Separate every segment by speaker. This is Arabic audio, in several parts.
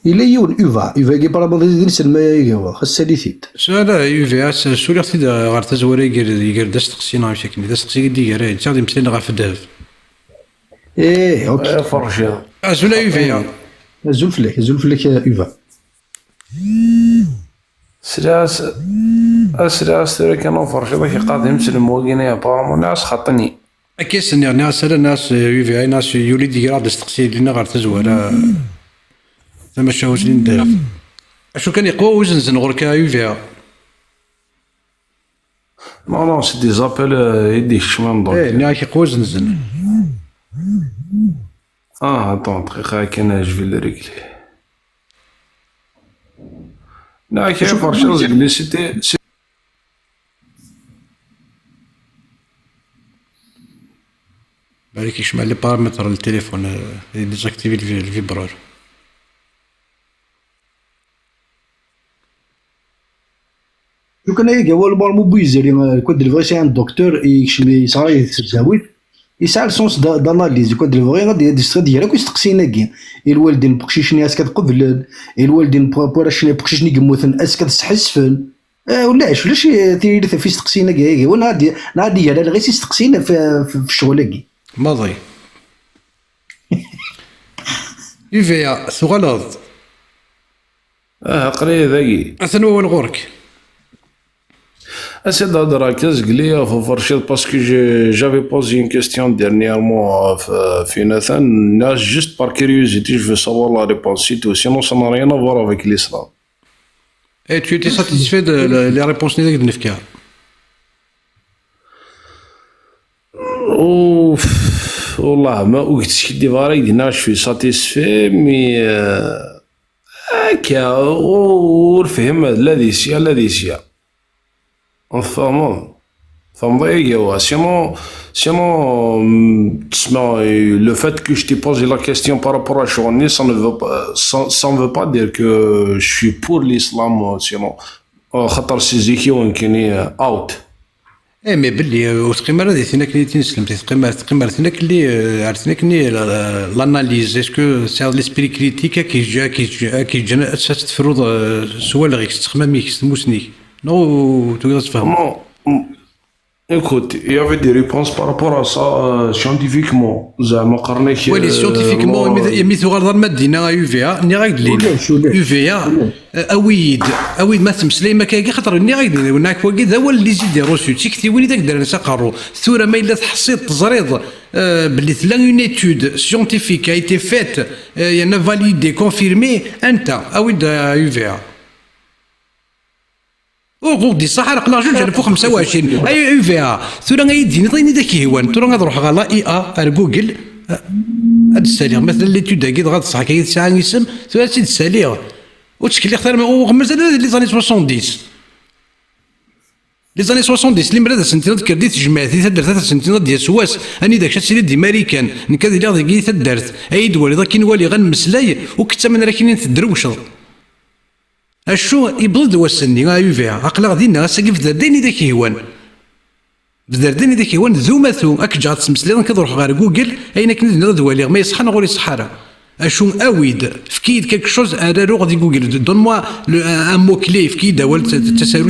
Speaker 1: إلا يون يوفا كي برامون نسلم يا خاص ليثيد.
Speaker 2: لا يوفي سوليغ تيد غير تزوير يقر دا ستقسينا بشكل دا ستقسي دي غير انت غادي مسلينا غير في الذهب.
Speaker 1: إيه أوكي.
Speaker 3: فرشي
Speaker 2: زولا يوفي
Speaker 1: زول فلك يوفا.
Speaker 3: سلاس سلاس ترى كانوا فرشي باش قاعد مسلم وكينا بارامون ناس خاطني
Speaker 2: اكيس ناس ناس يوفي ناس يولي ديال دا ستقسي لينا غير تزوير ثم شاوش لين الذهب. شو كان يقوى وزنزن غير يوفي.
Speaker 3: نو سي دي زابيل يديك شمال دونك.
Speaker 2: ناس يقوى وزنزن.
Speaker 3: اتون دقيقة كان جو في لو ريغلي. لا كاين فرشي رجلي سيتي
Speaker 2: بالك يشمع لي بارامتر التليفون ديزاكتيفي الفيبرور.
Speaker 1: شو كان يلقى هو البارمو بويزير كود الفغي سي ان دكتور يكشم يسعى يتزاوي يسعى السونس داناليز كود الفغي غادي يستغل ديالك ويستقسينا كين الوالدين بقشيشني اسكاد قبلن الوالدين بوراشني بقشيشني قموثن اسكاد تحسفن ولاش تيري في استقسينا كي وانا نادي على غير يستقسينا في الشغل كي
Speaker 2: ماضي. يوفي ثغلظ
Speaker 3: قري ذاكي
Speaker 2: اثنو وين غورك.
Speaker 3: اسيد هضرك قليا في فرشيط باسكو جافي بوزي اون كيستيون ديرنييرمون في ناثان ناس جوست بار كيوريوزيتي جو سافوار لا ريبونس سي تو سينو سا نا ريان افوار افيك l'islam.
Speaker 2: Et tu étais satisfait de les réponses de Nefka?
Speaker 3: والله ما قلتش كدي فاري دينا شوي ساتيسفي مي هكا والفهم الذي سيا فهمون ضيق هو sinon تسمع le fait que je t'ai posé la question par rapport à Chourni ça ne veut pas dire que je suis pour l'islam sinon خاطر سيزيكي وين كايني اوت.
Speaker 2: مي بلي وتقيمر هذه ثينا كلي تنسلم تقيمر ثينا كلي عرفتنا كلي لاناليز اسكو سي ليسبري كريتيك كي جا تفرض سوال غيك تخماميك تموسنيك نو تقدر تفهم.
Speaker 3: Écoute, il y avait des réponses par rapport à ça scientifiquement. زعما قرنيك
Speaker 2: ولي سيونتيفيكمون يميثو غير مادينا يوفيا ني غايد لي يوفيا اويد ما تمسلي ما كاكي خاطر ني غايد وناك واكي ذا هو اللي زيد روسو تيكتي وين داك دار ساقرو ثوره ما الا تحصيل تزريض باللي ثلا اون ايتود سيونتيفيك ايتي فيت يانا فاليدي كونفيرمي انت اويد يوفيا غودي صح رقنا جوج على فوق 25 اي يوفيا ثورا غيديني طيني داك هيوان ثورا غنروح غالا اي ار جوجل هاد الساليغ مثلا لي توداكيد غاد صح كاين ساعه يسم ثورا سيد الساليغ وتشكل اختار مازال لي زاني 70 لي زاني 70 اللي مراد سنتين كرديت جماعتي تدرت 3 سنتين ديال سواس اني داك الشيء دي ماريكان نكاد لي غادي تدرت اي دولي ذاك نولي غنمسلاي وكتا من راكين تدروشل اشو يبلد وسني يوفيا عقل غادينا ساكي في درديني داك هيوان بدرديني داك هيوان ذوماثو اك جات تسمسلي كنروح غير جوجل اين كندير دوالي ما يصحى نغوري الصحراء اشو اويد فكيد كيك شوز ارارو غادي جوجل دون موا ان مو كلي فكيد داول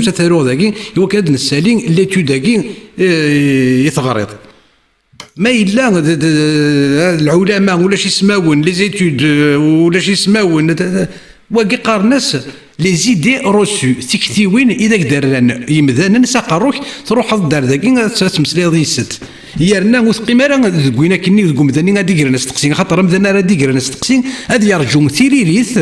Speaker 2: تسارو داكي هو كاد نسالين ليتود داكي يتغرض ما الا العلماء ولا شي يسماون لي زيتود ولا شي يسماون واقي قارناس لي زيدي روسو تكتي وين اذا قدرنا يمذانا ساقروك تروح الدار ذاكي تمسلي ضيست يرنا وثقيما راه ذكوينا كني ذكو مذاني غادي يقرا نستقسين خاطر مذانا راه يقرا نستقسين هذا يرجو مثيريريث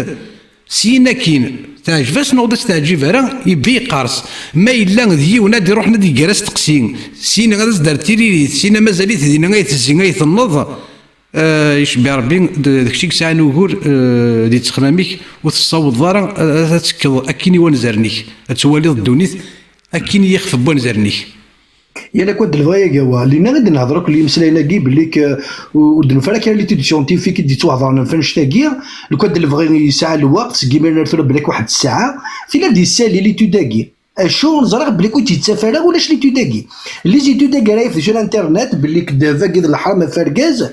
Speaker 2: سينا كين تعجبس نوض تستعجب راه يبي قارص ما الا ذي ونادي روح نادي يقرا نستقسين سينا غادي دار تيريريث سينا مازاليت دينا غايتزي غايتنض يشبه ربي داكشي ساعه نوغور دي تخماميك وتصاوب ضاره تسكض اكيني ونزرنيك تولي الدونيت اكيني يخف بونزرنيك
Speaker 1: يلا كود الفايا كوا اللي غادي نهضروا كل مسلاينا كي بليك ودن فراك لي تيد سيونتيفيك دي توهضرنا فنش تاكيا الكود الفاي ساعه الوقت كيما نرثو بليك واحد الساعه فين غادي يسالي لي توداكي شو نزرق بلي كنت تتسافر ولاش لي توداكي لي زي توداكي راهي في الانترنت بلي كدا فاكي الحرام فركاز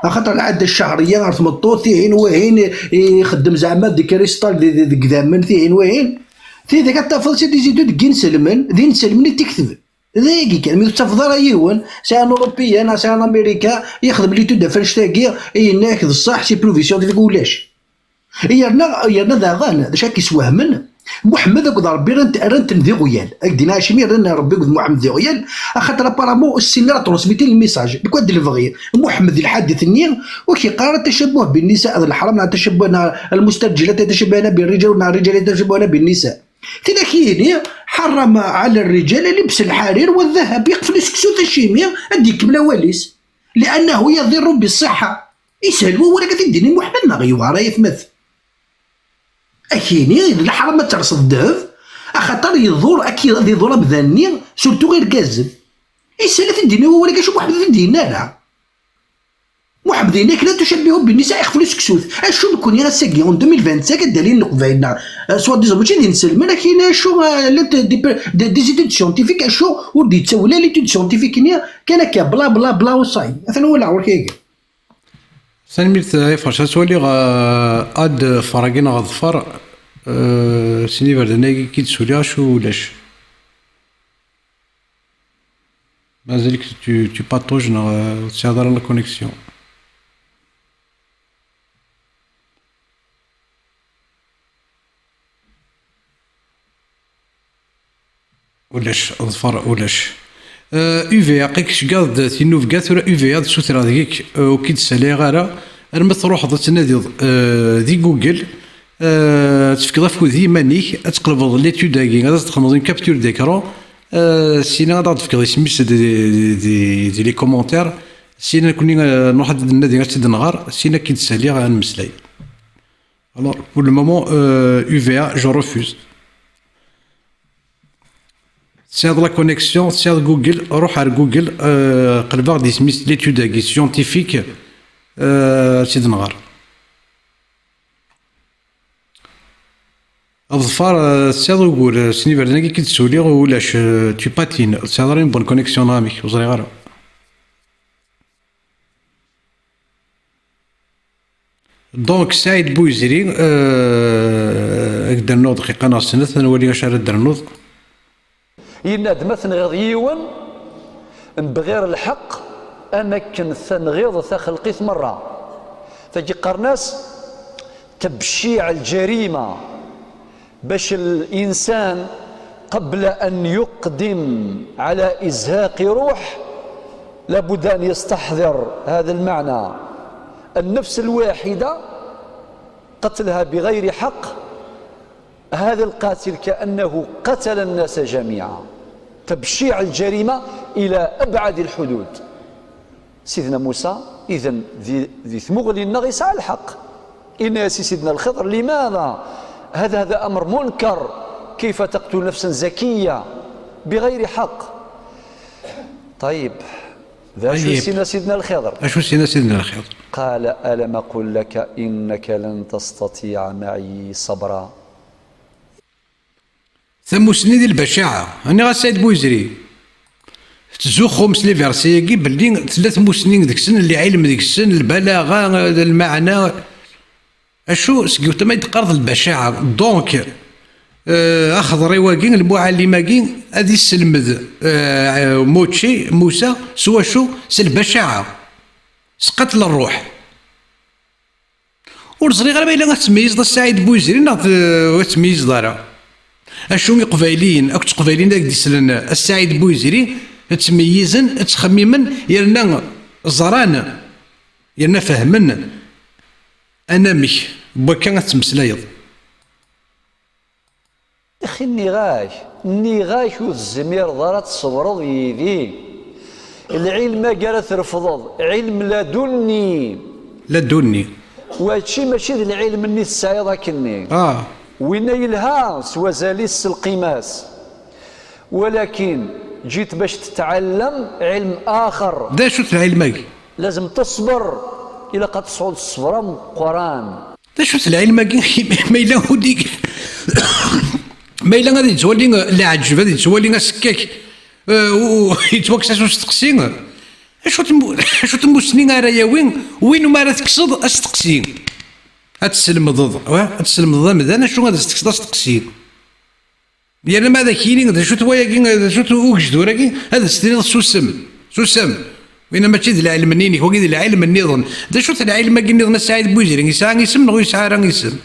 Speaker 1: خاطر العاده الشهريه غير تمطو ثيهين وهين يخدم زعما دي كريستال دي قدامن ثيهين وهين ثي ذاك الطفل سيدي زيدو دكين سلمن ذي نسلمن تكتب ذاكي كان مي تفضل يهون سان اوروبيان سان امريكا يخدم لي تود فرشتاكي يناك الصح سي بروفي سيونتيفيك ولاش يرنا ذا غان ذا كيسوهمن محمد اكد ربي رانت ذي غيال اكدينا هاشمي رانا ربي اكد محمد ذي غيال خاطر ابارامون السيني راه ترونسميتي الميساج كواد الفغي محمد الحادث النير وكيقال التشبه بالنساء هذا الحرام تشبهنا المسترجلات يتشبهنا بالرجال والرجال يتشبهنا بالنساء تلاكيني حرم على الرجال لبس الحرير والذهب يقفل سكسوت الشيمياء اديك من واليس لانه يضر بالصحه يسال ولا كتديني محمد نغيو راه يثمث اكيني الحرام ما ترصد الذهب خاطر يضر اكيد يضر بذني سورتو غير كازب يسال تديني ولا كاش محمد تدينا لا محمد هناك لا تشبهه بالنساء يخفلوا سكسوت اشو نكون يا ساكي اون 2025 الدليل نقباينا سوا ديزو ماشي دي نسلم لكن اشو دي زيتود سيونتيفيك اشو ودي تسولا لي تود سيونتيفيك كان هكا بلا بلا بلا وصاي مثلا هو العور كيك
Speaker 2: سنميت فاش تولي اد فراغينا غظفر سيني بردناكي كي تسولي شو ولاش مازالك tu partages تهضر لا كونيكسيون ولاش اظفر ولاش UVA قيكش قاد تينوف قاد ولا UVA سوترا ديك وكي تسالي غارة رمى تروح تنادي دي جوجل تفكر في ذي مانيك تقلب ليتود داكي غادا تخمض كابتور ديكرون سينا غادا تفكر سميس دي لي كومونتير سينا كوني نروح النادي غاتي نغار سينا كي تسالي غنمسلاي alors pour le moment UVA je refuse. سياد لا كونيكسيون سياد جوجل روح على جوجل قلبا غادي سميت ليتود كي سيونتيفيك سيد نغار الظفار سياد يقول سني برناكي كي تسولي ولاش تي باتين سياد راه بون كونيكسيون رامي وزري غير دونك سعيد بويزري اقدر نوض دقيقه ناقص سنه نولي اش راه درنوض
Speaker 4: يناد مثلا غيون بغير الحق انا كنت نغيض خلقيت مره فجي قرناس تبشيع الجريمه باش الانسان قبل ان يقدم على ازهاق روح لابد ان يستحضر هذا المعنى. النفس الواحده قتلها بغير حق هذا القاتل كأنه قتل الناس جميعا. تبشيع الجريمة إلى أبعد الحدود. سيدنا موسى إذن ذي ثمغلي النغيس على الحق. إن سيدنا الخضر لماذا هذا أمر منكر؟ كيف تقتل نفسا زكية بغير حق؟ طيب سيدنا الخضر
Speaker 2: أشو سيدنا الخضر
Speaker 4: قال ألم أقل لك إنك لن تستطيع معي صبرا.
Speaker 2: ثموسني ديال البشاعة أنا غا سعيد بويزري تزوخو مسلي فيرسيكي بلي ثلاث موسنين ديك السن اللي علم ديك السن البلاغة المعنى أشو سكيوتا ما يتقرض البشاعة دونك أخضر واقين المعلماكين هذه السلمد موتشي موسى سوا شو البشاعة سقتل الروح ورزري غير بايلا غتميز السعيد بويزري ناض تميز دارا اشومي قبايليين اكو قبايليين داك ديسلن السعيد بويزري تميزن تخممن يرنا زران يرنا فهمن انا مش بوكا تمسلايض
Speaker 4: اخي النغاش والزمير ضرات صبرض يدي العلم قالت رفضض علم
Speaker 2: لدني
Speaker 4: وهادشي ماشي العلم اللي السعيد كني وين يلها سوا زاليس القماس ولكن جيت باش تتعلم علم اخر.
Speaker 2: دا شو العلم
Speaker 4: لازم تصبر الى قد تصعد الصبر من القران.
Speaker 2: دا شو العلم ما الا وديك ما الا غادي تولي لا عجب غادي تولي سكاك ويتوكساش واش تقسي شو تموسني رايا وين ما راه تكسض استقسي هتسلمض مدانا شو غادي تكسض استقسي يا ما ذا كيني شو توايا شو توجدوراكي هذا ستريد سوسم وين ما تشد العلم نيني هو كذا العلم النظام دا شو العلم ما قلنا سعيد بوزيري يسعى يسم نغو يسعى راه يسم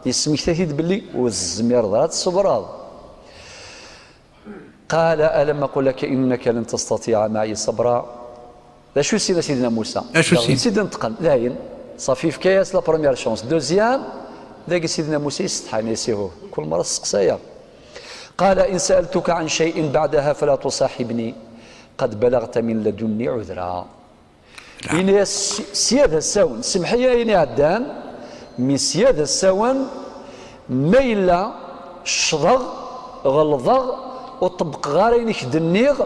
Speaker 4: يسميك تاكيد باللي والزمير ذات الصبراض قال ألم أقول لك إنك لن تستطيع معي صبرا لا شو سيدنا موسى سيدنا نتقن لاين صافي في كاس لا بروميير شونس دوزيام ذاك سيدنا موسى يستحى نسيه كل مرة السقسايا قال إن سألتك عن شيء بعدها فلا تصاحبني قد بلغت من لدني عذرا إن سيادة السون سمحية إني عدان من سيادة السون ميلا شضغ غلظغ وطبق غارين كدنيغ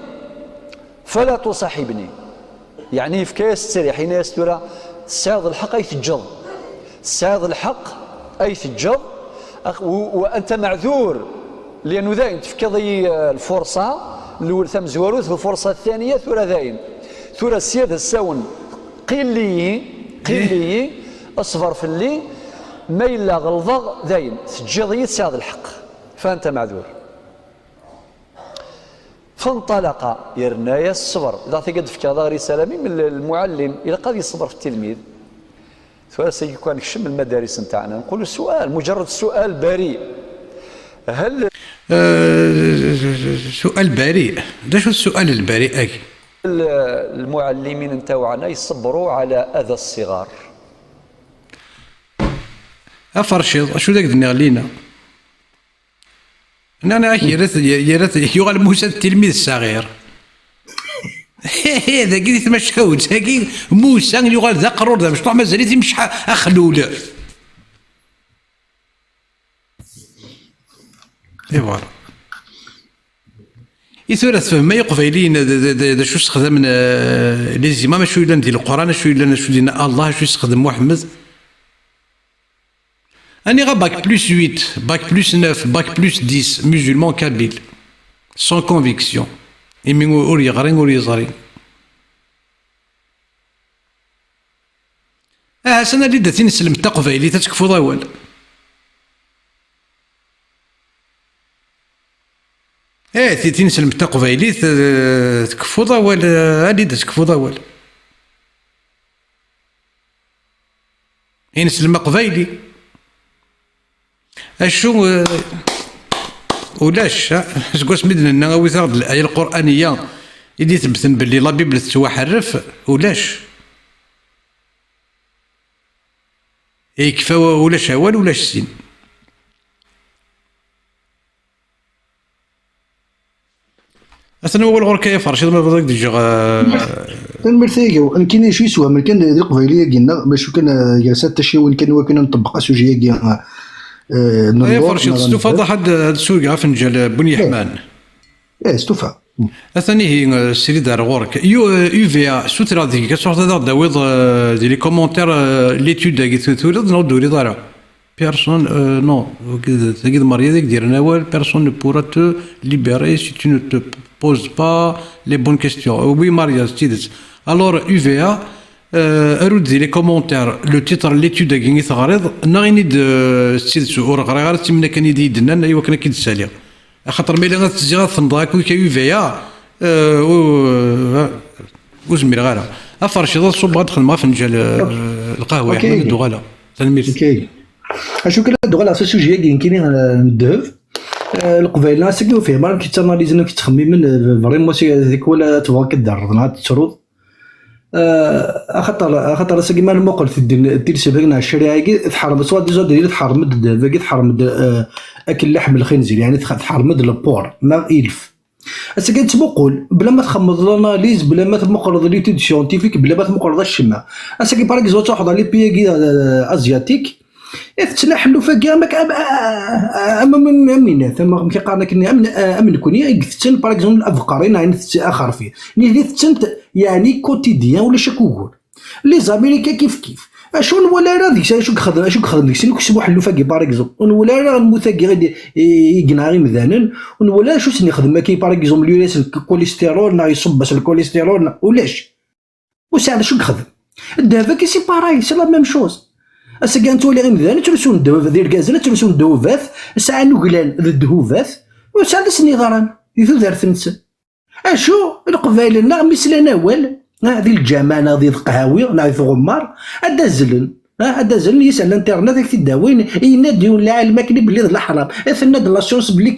Speaker 4: فلا تصاحبني يعني في كاس تسري حين يستورا ساعد الحق أي تجض ساعد الحق أي تجض وأنت معذور لأنه ذاين تفكضي الفرصة الأول ثم زواروث الفرصة الثانية ثورة ذاين ثورة السيادة السون قيل لي أصفر في اللي ميلا غلظغ ذاين تجضي ساعد الحق فأنت معذور فانطلق يرنايا الصبر إذا تقد في كذا رسالة من المعلم إلى قد يصبر في التلميذ ثم سيكون كشم المدارس نتاعنا نقول سؤال مجرد سؤال بريء هل
Speaker 2: سؤال بريء ده شو السؤال البريء
Speaker 4: المعلمين نتاعنا يصبروا على أذى الصغار
Speaker 2: أفرشض شو ذاك دنيا لينا أنا يرث يغال موسى التلميذ الصغير هذا كي تمشاوت هاكي موسى يغال ذا قرور ذا مشطوع مازال يمشي أخلول إيوا يثورث فهم ما يقفيلين دا شو استخدم لي زيما شو يلان ديال القرآن شو يلان شو دينا الله شو يستخدم محمد أني غا باك بلس 8 باك بلس 9 باك بلس 10 musulman kabyle sans conviction إمي ور يغرين ور يزرين سنة اللي داتين نسلم التقفيلي تتكفو ضوال تيتين نسلم التقفيلي تكفو ضوال هادي تكفو ضوال نسلم قفيلي اشو ولاش سكواس مدنا وي ثارد الآية القرآنية اللي تبثن باللي لا بيبل تتوحرف ولاش يكفى ولاش أول ولاش سين أصلا هو الغركة يفرش ما بغاك ديجا
Speaker 1: المرثية كاين شي سوا من كان ذي القبيلية قلنا باش كان جالسات تشي وين كان نطبق سوجيه كاع
Speaker 2: فرشي استفاد حد السوق فنجل بني حمان
Speaker 1: استفاد
Speaker 2: الثاني هي سيري دار غورك يو في ا سوترا ديك كتصور هذا داويض دي لي كومونتير ليتود داك تولد نو دوري دارا بيرسون نو كيد ماريا ديك ديرنا وال بيرسون ne pourra te libérer si tu ne te poses pas les bonnes questions oui Maria تيدت alors UVA أرد لي كومونتير لو تيتر ليتود كي تغريض نغيني سيدت اور غير تمنا كان يديدنا ايوا كان كيتسالي خاطر ملي غتزي تنضاك وي كيو فيا وزمير غالا افرشي ضل صوب غادخل ما فنجال القهوه احنا ندو غالا تنمير
Speaker 1: اوكي اشو كلا ندو غالا في السوجي كاينين الذهب القبيله سكنوا فيه مره كيتاناليزنا كيتخمم من فريمون سي هذيك ولا تبغى كدار نهار تشرود خاطر كيما الموقل في دير سباقنا الشريعه تحرم سوا ديجا ديال تحرم الدابا تحرم اكل لحم الخنزير يعني تحرم البور ما إلف هسا كتمقل بلا ما تخمض لاناليز بلا ما تمقرض ليتود سيونتيفيك بلا ما تمقرض الشمع هسا كي باغ اكزومبل تاخذ لي بيي ازياتيك تتنحلو فكاع ماك امين ثم كيقارن كني امن كوني يفتن باغ اكزومبل الافقارين يعني اخر فيه اللي فتنت يعني كوتيديان ولا شكوكور لي زاميريكا كيف اشو ولا راه ديك اشو كخدم ديك السنين كسبوا حلو فاكي باغ ولا راه المثاقي غادي يقنا غير مذانن ولا شو سني خدم كي باغ اكزومبل يوريس الكوليسترول نا يصب باش الكوليسترول ولاش وساعد شو كخدم الدهب كي سي باراي سي لا ميم شوز اسا كان تولي غير مذانن ترسون الدهب ديال كازنا ترسون الدهوفات ساعه نوكلان الدهوفات وساعد سني ضران يثو دار ثنس اشو القبائل نا مثلنا وال هذه الجمانه هذه القهاوي نعرف غمار هذا زلن يسال الانترنت كي تداوين ينادي ولا العالم كلي بلي لا حرام ثنا د لاسيونس بلي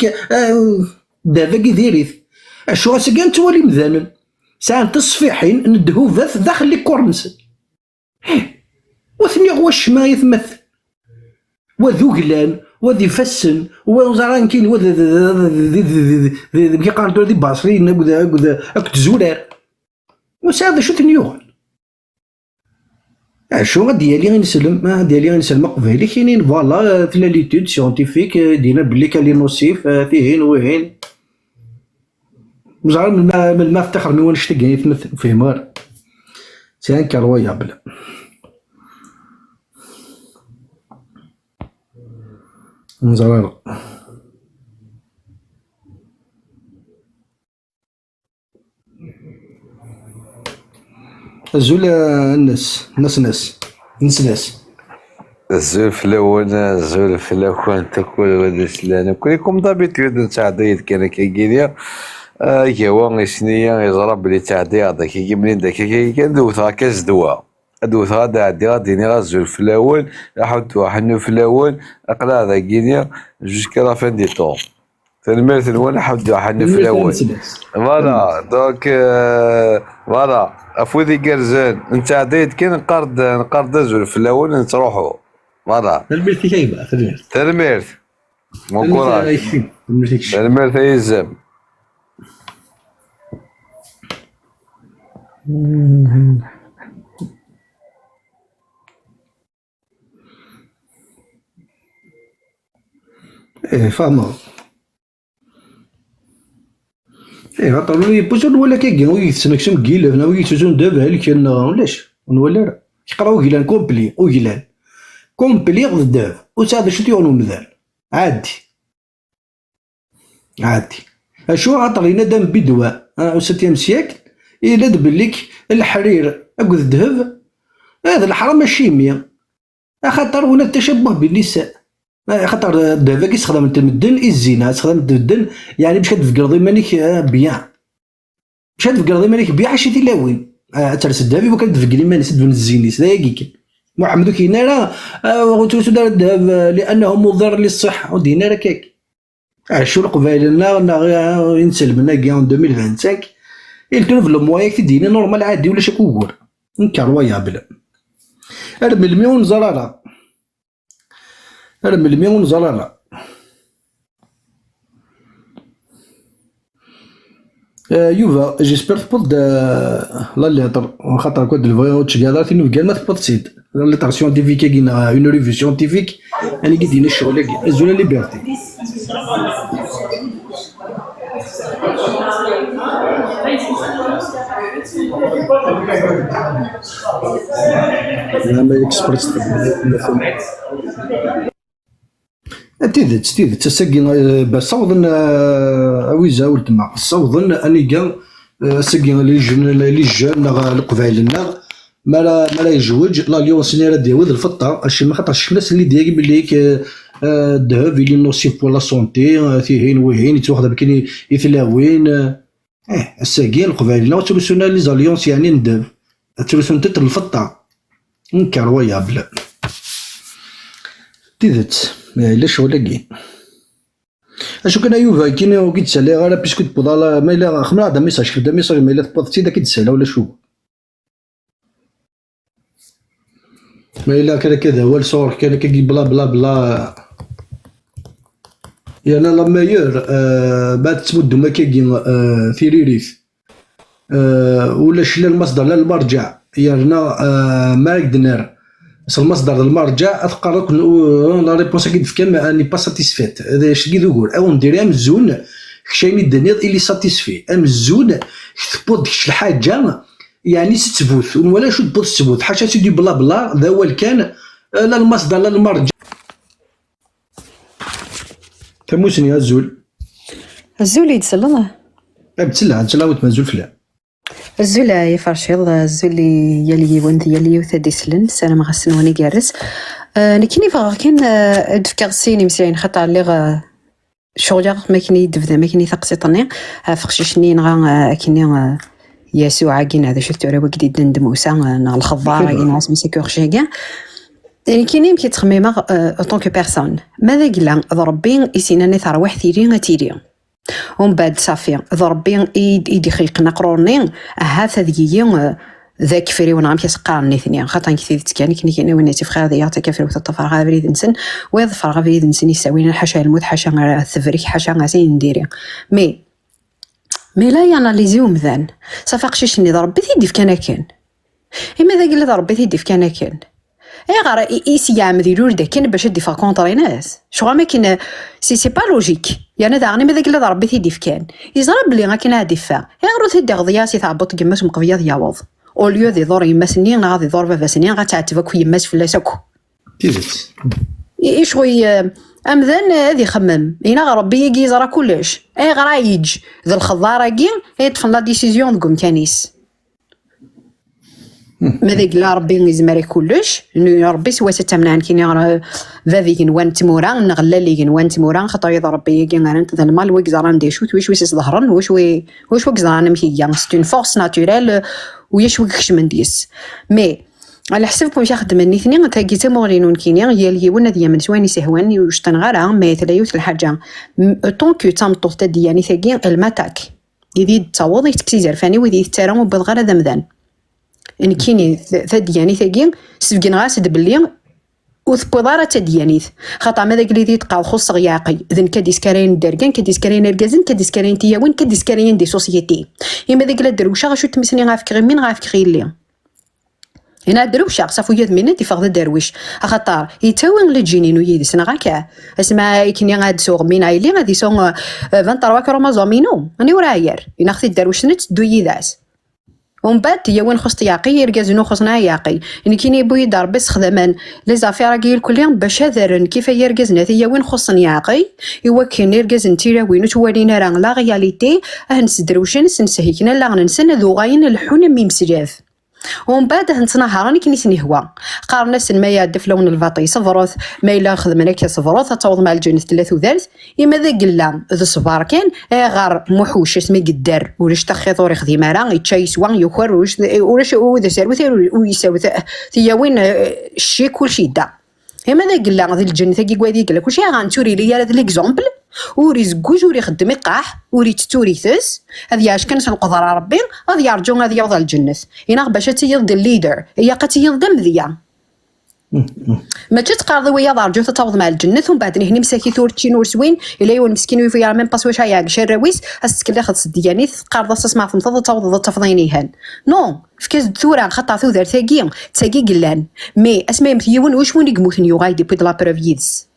Speaker 1: دابا كي ديريث اشو اسكان تولي مذانن ساعه تصفيحين ندهو ذات داخل لي كورنس وثني واش ما يتمثل وذوقلان وذي فسن وزران كاين كي قالوا ذي باصرين اكد زولار وساعد شو تنيوغل شو ديالي غنسلم قبيلي كاينين فوالا في ليتود سيونتيفيك دينا بلي كان لي نوسيف فيهين وهين مزعل من ما افتخر من وين شتي يتمثل فيه مار سي انكرويابل مزعل الزول الناس
Speaker 5: الزول في الاول تاكل ود سلانه كلكم ضابط يد تعديد كان كيجينيا هو سنيا يضرب لي تعدي هذاك كي منين داك كان دوثا كاس دواء دوثا دا ديني غزول في الاول حط واحد في الاول اقلا هذا كينيا جوسكا لا فين دي طون تلميذ وانا حد واحد في الاول فوالا دونك فوالا افوذي كرزان انت عديت كي نقرد زول في الاول نتروحوا فوالا
Speaker 1: تلميذ كيبا
Speaker 5: تلميذ مون كوراج تلميذ يلزم
Speaker 1: فاهمة غطروا لي بوزون ولا كيكين ويتسنكسم كيلا هنا ويتسون دابا هالك ولاش ولا لا يقراو كيلان كومبلي وكيلان كومبلي غداب وساعد شو تيونو مذال عادي اشو عطرينا دام بدواء وستيام سياكل إلا دبليك الحرير أكد الذهب هذا الحرام الشيمية خاطر هنا التشبه بالنساء خاطر الذهب كي تستخدم انت المدن الزينة تستخدم المدن يعني باش كتفكر ضمانك بيان باش كتفكر ضمانك بيان حاشي تلاوين ترس الذهب وكان تفكر ما نسد من الزينيس لا يكيك محمد كينا راه غوتوسو دار الذهب لأنه مضر للصحة ودينا راه كاك شو القبائل نا ينسلمنا كاع 2025 il trouve le moyen que دينا نورمال عادي ولا شكوكور انكرويابل ارمي المليون زرارة يوفا جيسبر تبود لا ليتر خاطر كود الفيو تشكالا تينو كاع ما تبود تسيد لا ليتر سيونتيفيك كاين اون ريفيو سيونتيفيك يعني كي دينا الشغل زولا ليبرتي ما اكسبرس تيدت تساكي باش صوضن اويزا ولتما صوضن اني كاع ساكي لي جون القبائل ما لا يجوج لا ليون سنيرا ديوذ الفطه الشي ما خاطرش الناس اللي دايرين بليك الذهب اللي نوصيف بور لا سونتي فيهين وهين يتواخد بكين يثلاوين الساكين القبائل وترسونا لي زاليونس يعني ندب ترسون تتر الفطه انكرويابل تيدت لا شغل كاين اشو كان يوفا كاين كي تسالي غير بيسكو تبوضا ما الا خمر هذا ميساج كدا ميساج ما الا تبوض سيدا كي تسالى ولا شو ما الا كذا هو الصور كان كي بلا بلا بلا يعني لا مايور بعد تمد ما كاين ثيريريث ولا شلا المصدر لا المرجع يعني مارك دينار المصدر المرجع اتقرك لا ريبونس كي تفكر اني با ساتيسفيت هذا اش كي نقول او ندير امزون خشيني الدنيا اللي ساتيسفي امزون تبود ديك الحاجه يعني ستبوث ولا شو تبوث تبوث حاشا سيدي بلا بلا ذا هو كان لا المصدر لا المرجع. تموسني الزول
Speaker 6: الزول يتسلى الله
Speaker 1: بتسلع تلاوت مازول فلا
Speaker 6: الزول يفرشيض الزول يلي وند يلي وثدي سلن سلام غسن وني جارس نكيني فغا كان دفكا سيني مسيين خطا اللي شغل ما كني دفدا ما كني ثقسيطني فخششني نغا كني يسوع كين هذا شفت راه وجدي دند موسى نا الخضار كاين ناس مسكو خشيكا يعني كاين يمكن تخميمه اون كو بيرسون ماذا قال ربي يسيناني تروح ثيري تيري ومن بعد صافي ربي يدي خلقنا قروني هذا ذيين ذاك فري وانا عم كيسقارني ثاني خاطر كثير تكاني كني ونيتي في غادي يعطي كفر وتطفر غا بريد نسن ويظفر غا بريد نسن يساوينا حاشا الموت حاشا الثفريك حاشا غاسين نديري مي لا ياناليزيو مذان صافي قشيشني ربي تيدي في كان اما ذا قال ربي تيدي في كان اي غير يسيام ديرو داكن باش يدي فا كونطري ناس شغل ما كاين سي با لوجيك يعني دا غني ماذا قال ربي تيدي في كان يزرب بلي غا كاين هادي فا غير تيدي غضياسي تعبط كيماش مقضيه يعوض او ليو دي دور يما سنين غادي دور بابا سنين غتعتبك كيماش فلاسكو
Speaker 1: تيزت
Speaker 6: شوي امذان هذه خمم هنا ربي يجي يزرا كلش اي غرا يجي ذا الخضاره كي يطفن لا ديسيزيون دكم كانيس ماذا قال ربي يزمر كلش ربي سوا تمنعن كي راه ذاك نوان تمورا نغلا لي نوان تمورا خاطر يضرب ربي كي انا انت المال وكزران دي شوت واش ظهرن واش وكزران مكيا ستون فورس ناتوريل ويش وكش من ديس مي على حسب واش خدمني ثاني تاكي تمورينون كينيا هي اللي ونا ديا من سواني سهواني واش تنغرا ما تلايوت الحاجه طونكو تامطو تدياني ثاكي الماتاك يدي تصوض يتكسي زرفاني ويدي ترى بالغرا دمدان ان كيني ثدياني ثاكي سفكين غاسد بلي وثبوضاره تديانيث خاطر ماذا قلي دي تقال خص غياقي اذن كديسكارين داركان كديسكارين الكازن كديسكارين تياون كديسكارين دي سوسيتي اما ذاك لا دروشه غاشو تمسني غافكري من غافكري لي هنا دروشه صافو يد من دي فقد درويش خاطر يتاون لجينين ويدس نغاكا اسمع كني غاد سوغ من ايلي غادي سوغ 23 كروموزومينو اني وراير ينخذ الدروش نت دو يداس ومن بعد هي وين خص ياقي يركازنو خصنا ياقي يعني كاين يبوي يدار بس خدمان لي زافير كاين كلهم باش هذرن كيف يركزنا هي وين خصني ياقي ايوا كاين يركز نتيرا وين تورينا راه لا رياليتي نسدروش نسهيكنا لا ننسى ذو غاين الحون ميمسجاف ومن بعد نتنهراني كني سنهوا قارنا سن ما يدف لون الفاطي صفروث ما الا خدمنا كي صفروث تعوض مع الجنة ثلاث وثالث اما ذا قلا ذا صبار كان غار موحوش اسمي قدار ولاش تخيط وري خدي مارا يتشايس وان يخر ولاش وذا ساروث ويساوث ثيا وين الشي كلشي دا اما ذا قلا ذا الجنة كي كوادي قال كلشي غنتوري لي هذا ليكزامبل وري زكوج وري خدم يقاح وري توريثس هذه اش كان القدر ربي هذه يرجو هذه يوضع الجنة هنا باش تيض الليدر هي قتيض دمذيا ما تقارض ويا دارجو تتوض مع الجنة ومن بعد هني مساكي ثورتشي نور سوين الا يو المسكين ويفيا ميم باس واش هيا شراويس هسكل خاص دياني تقارض تسمع في مطض توض تفضينيهن نو فكاز ثورا خطا ثوذر ثاقي تاقي قلان مي اسماء مثيون واش وين يقموثن يو غايدي بيد لا بروفيدز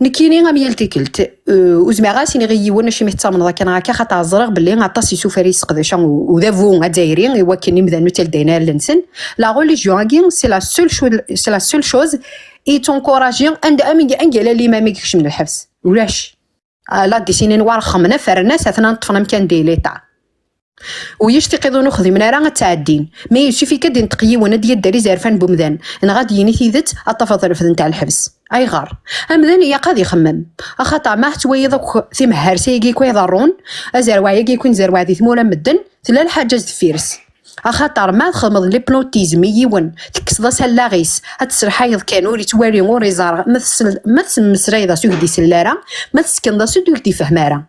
Speaker 6: نكيني غام يلتكلت وزماغاسي نغي وانا شي مهتم كان هكا خاطر الزرق باللي غطاس يسوف ريس قداش وذافو غدايرين ايوا كاين مذان تال دينا لنسن لا ريليجيون كين سي لا سول شوز اي تونكوراجي عند امين انجل لي ما ميكش من الحبس ولاش لا دي سينين وار خمنا فرناس اثنا طفنا مكان ديليتا ويشتقي نخذ من راه تعدين ما يشوفي كدين تقيي وانا ديال داري زارفان بومذان انا غادي ينيثيذت التفاضل في نتاع الحبس اي غار امذان يا قاضي يخمم اخطا ما تويضك في مهارسي كي يضرون ازروايا كي يكون زروا ذي ثمولا مدن تلا الحاجه الفيرس اخاطر ما تخمض ليبنوتيزم يون تكسدا سلاغيس هاد السرحايض كانوا لي تواري غوري زار مثل مسريضه سوق سلاره ما تسكن دا سدول تفهمارا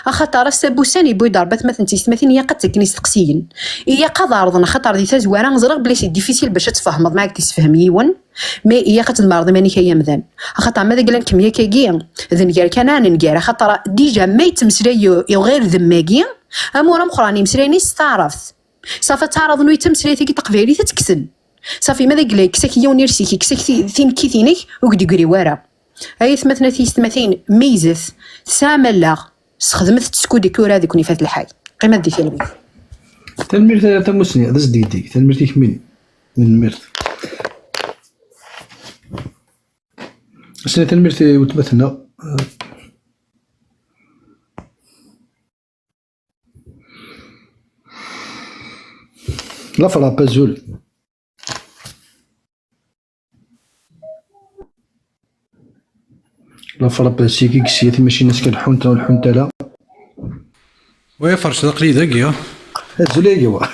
Speaker 6: اخاطر السبوساني بوي ضربت مثلا تيستمثين هي قد تكني تقسيين هي قدر خاطر دي تزواره نزرق بلي سي ديفيسيل باش تفهم معاك تفهم يون مي هي قد المرض ماني كيا مذان خاطر ماذا قال لك كميه كيا ذن قال كان نقرا خاطر ديجا ما يتمسري غير ذماكي امور مخراني مسريني استعرف صافي تعرض انه يتمسري تيجي تقبيلي تتكسن صافي ماذا قال لك كساكي ونيرسيكي كساكي ثين كيثينك وقدي قري ورا اي ثمثنا تيستمثين ميزث ساملا خدمت تسكودي كورا ذيك نفات الحي قيمه دي فيلم
Speaker 1: تنميرت تمسني هذا زديديك تنميرتي كمين من الميرت أصلا تنميرتي وتمثلنا لا فرابا زول لا فرابا سيكي كسيتي ماشي ناس كنحونتا والحونتا لا
Speaker 2: ويفرش داقلي داكيا
Speaker 1: الزول ايوا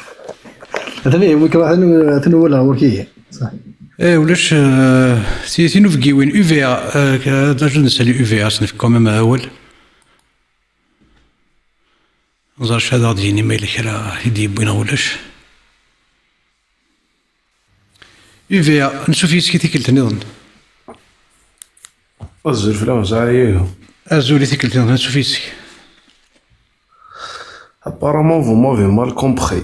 Speaker 1: هذا ممكن واحد ولا وركيه صح
Speaker 2: ولاش سي نوفكي وين يو في ا جو نسالي يو في ا سنف كوميم اول نزار هذا ديني ما يلك راه يدي بوينا ولاش يو في ا نشوف يسكي تيكلت نظن
Speaker 3: الزول فلان زعيو
Speaker 2: ازولي تيكلت نظن نشوف يسكي
Speaker 3: apparemment vous m'avez mal compris.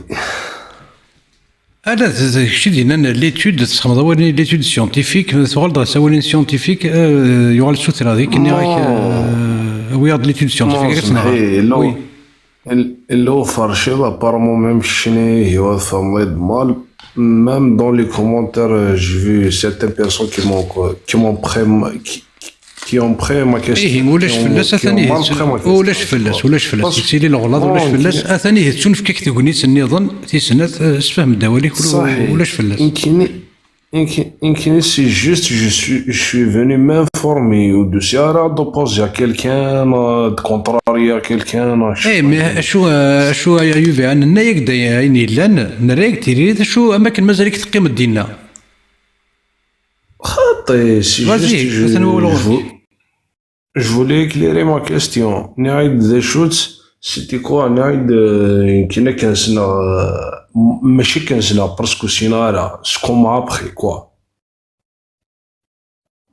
Speaker 2: لا شي دينا ليتود تسخمض اولين ليتود سيونتيفيك تغلط سوالين سيونتيفيك يغال سوتر هذيك اني راك وياض ليتود سيونتيفيك
Speaker 3: وي اللي هو فرشي apparemment même شني هو فمض mal même dans les commentaires j'ai vu certaines personnes qui ont pris ma question.
Speaker 2: ايه ولاش فلاس ثاني ولاش فلاس سيدي الغلاظ ولاش فلاس ثاني تشوف كيك تغنيت النظام تيسنات اسفهم الدواليك ولاش فلاس
Speaker 3: يمكن c'est juste je suis venu m'informer ou de Sierra d'opposer à quelqu'un de contrarier à quelqu'un.
Speaker 2: ايه مي شو يوفي عندنا يقدا يعني لان نريك تيري شو اماكن مازالك تقيم دينا
Speaker 3: خاطي c'est juste je voulais éclairer ma question. نعيد ذا شوت سيتي كوا نعيد يمكن كان سنة ماشي كان سنة برسكو سينارا سكون ما ابخي كوا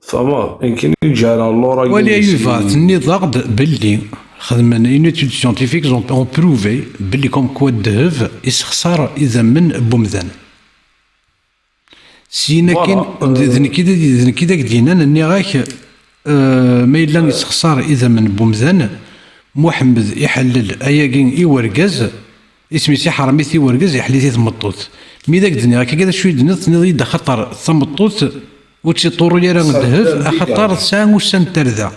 Speaker 3: فما يمكن يجي على اللورا
Speaker 2: ولي يوفات النظام باللي خدمنا اون ايتود سيونتيفيك اون بروفي باللي كوم كوا الذهب يسخسر اذا من بومذان سينا كاين ذن كي دينا اني غاك ما إلا يسخسر إذا من بومذان محمد يحلل أياكين يورقاز اسمي سي حرمي يورقاز يحلي تمطوط مي داك الدنيا هكا كذا شويه دنيا يدا خطر تمطوط وتشي طورو لي راه الذهب خطر ساعه وسان ترذا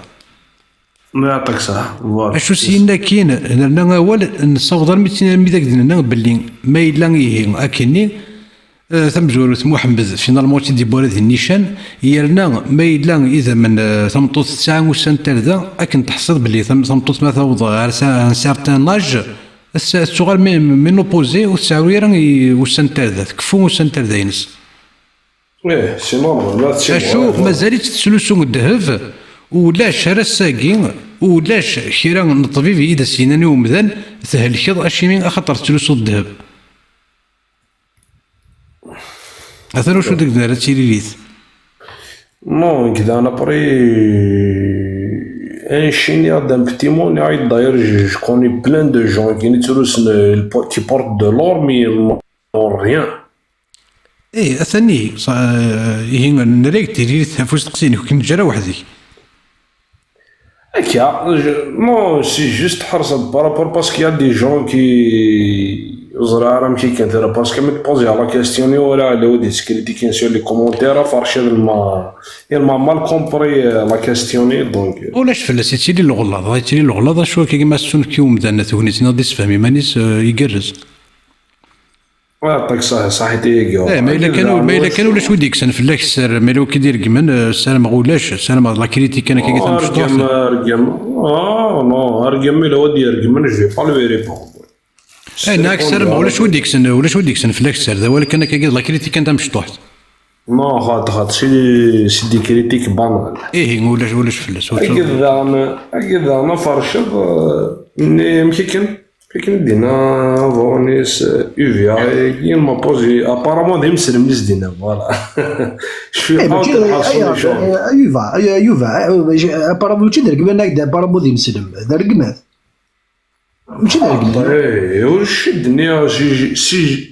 Speaker 3: ما يعطيك صح
Speaker 2: اشو سينا كاين هنا اول نصوض مي داك الدنيا باللي ما إلا يهي اكني ثم جورت محمد فينالمون تي ديبورات النيشان يرنا ما إلا إذا من ثمطوط ساعة وسان تردا أكن تحصد باللي ثمطوط ما توض على سارتان لاج الصغار من اوبوزي والساعة وسان تردا تكفو وسان تردا ينس
Speaker 3: ايه سي نورمال
Speaker 2: شو مازالت تسلسل الذهب ولاش راه الساكين ولاش كيرا الطبيب إذا سيناني ومذان تهلكض أشيمين خطر تسلسل الذهب أثناء شو ديك دارت تيريليت
Speaker 3: نو كذا أنا بري ان شينيا دان بتي مون يعيط داير جو كوني بلان دو جون كي نتروس كي بورت دو لور مي نور ريان
Speaker 2: ايه أثني هي نريك تيريليت فوز تقسيني كي نجرى وحدي
Speaker 3: هكا نو سي جوست حرصت بارابور باسكو يا دي جون كي زرا راه ماشي كان داير باسكو مي بوزي على كاستيوني ولا على ودي سكريتيكين سور لي كومونتير فرشي ما مال كومبري لا كاستيوني دونك
Speaker 2: ولاش فلاس تيلي الغلاظ تيلي الغلاظ شو كيما سون كيوم دانا تونس ناضي تفهمي مانيس يقرز
Speaker 3: يعطيك صحيح تيجي
Speaker 2: ما الا كانوا ولاش وديك سن فلاك السر ما لو كيدير كمان السر ما غولاش السر ما لا كريتيك انا كي تمشطوح
Speaker 3: نو ارجم لا ودي ارجم جو با لو ريبون
Speaker 2: انا اكثر ما ولاش وديك سن فلاك السر ولكن انا كي لا كريتيك انت مشطوح
Speaker 3: نو خاطر سي دي كريتيك بانال
Speaker 2: ايه ولاش فلاس
Speaker 3: هكذا انا فرشد ماشي كان دينا فونيس يوفيا كي ما بوزي ابارامون ديم سلم ليس دينا فوالا شوي
Speaker 1: يوفا ابارامون ماشي درك بالك ابارامون ديم سلم دركمات ماشي درك
Speaker 3: اي واش الدنيا سي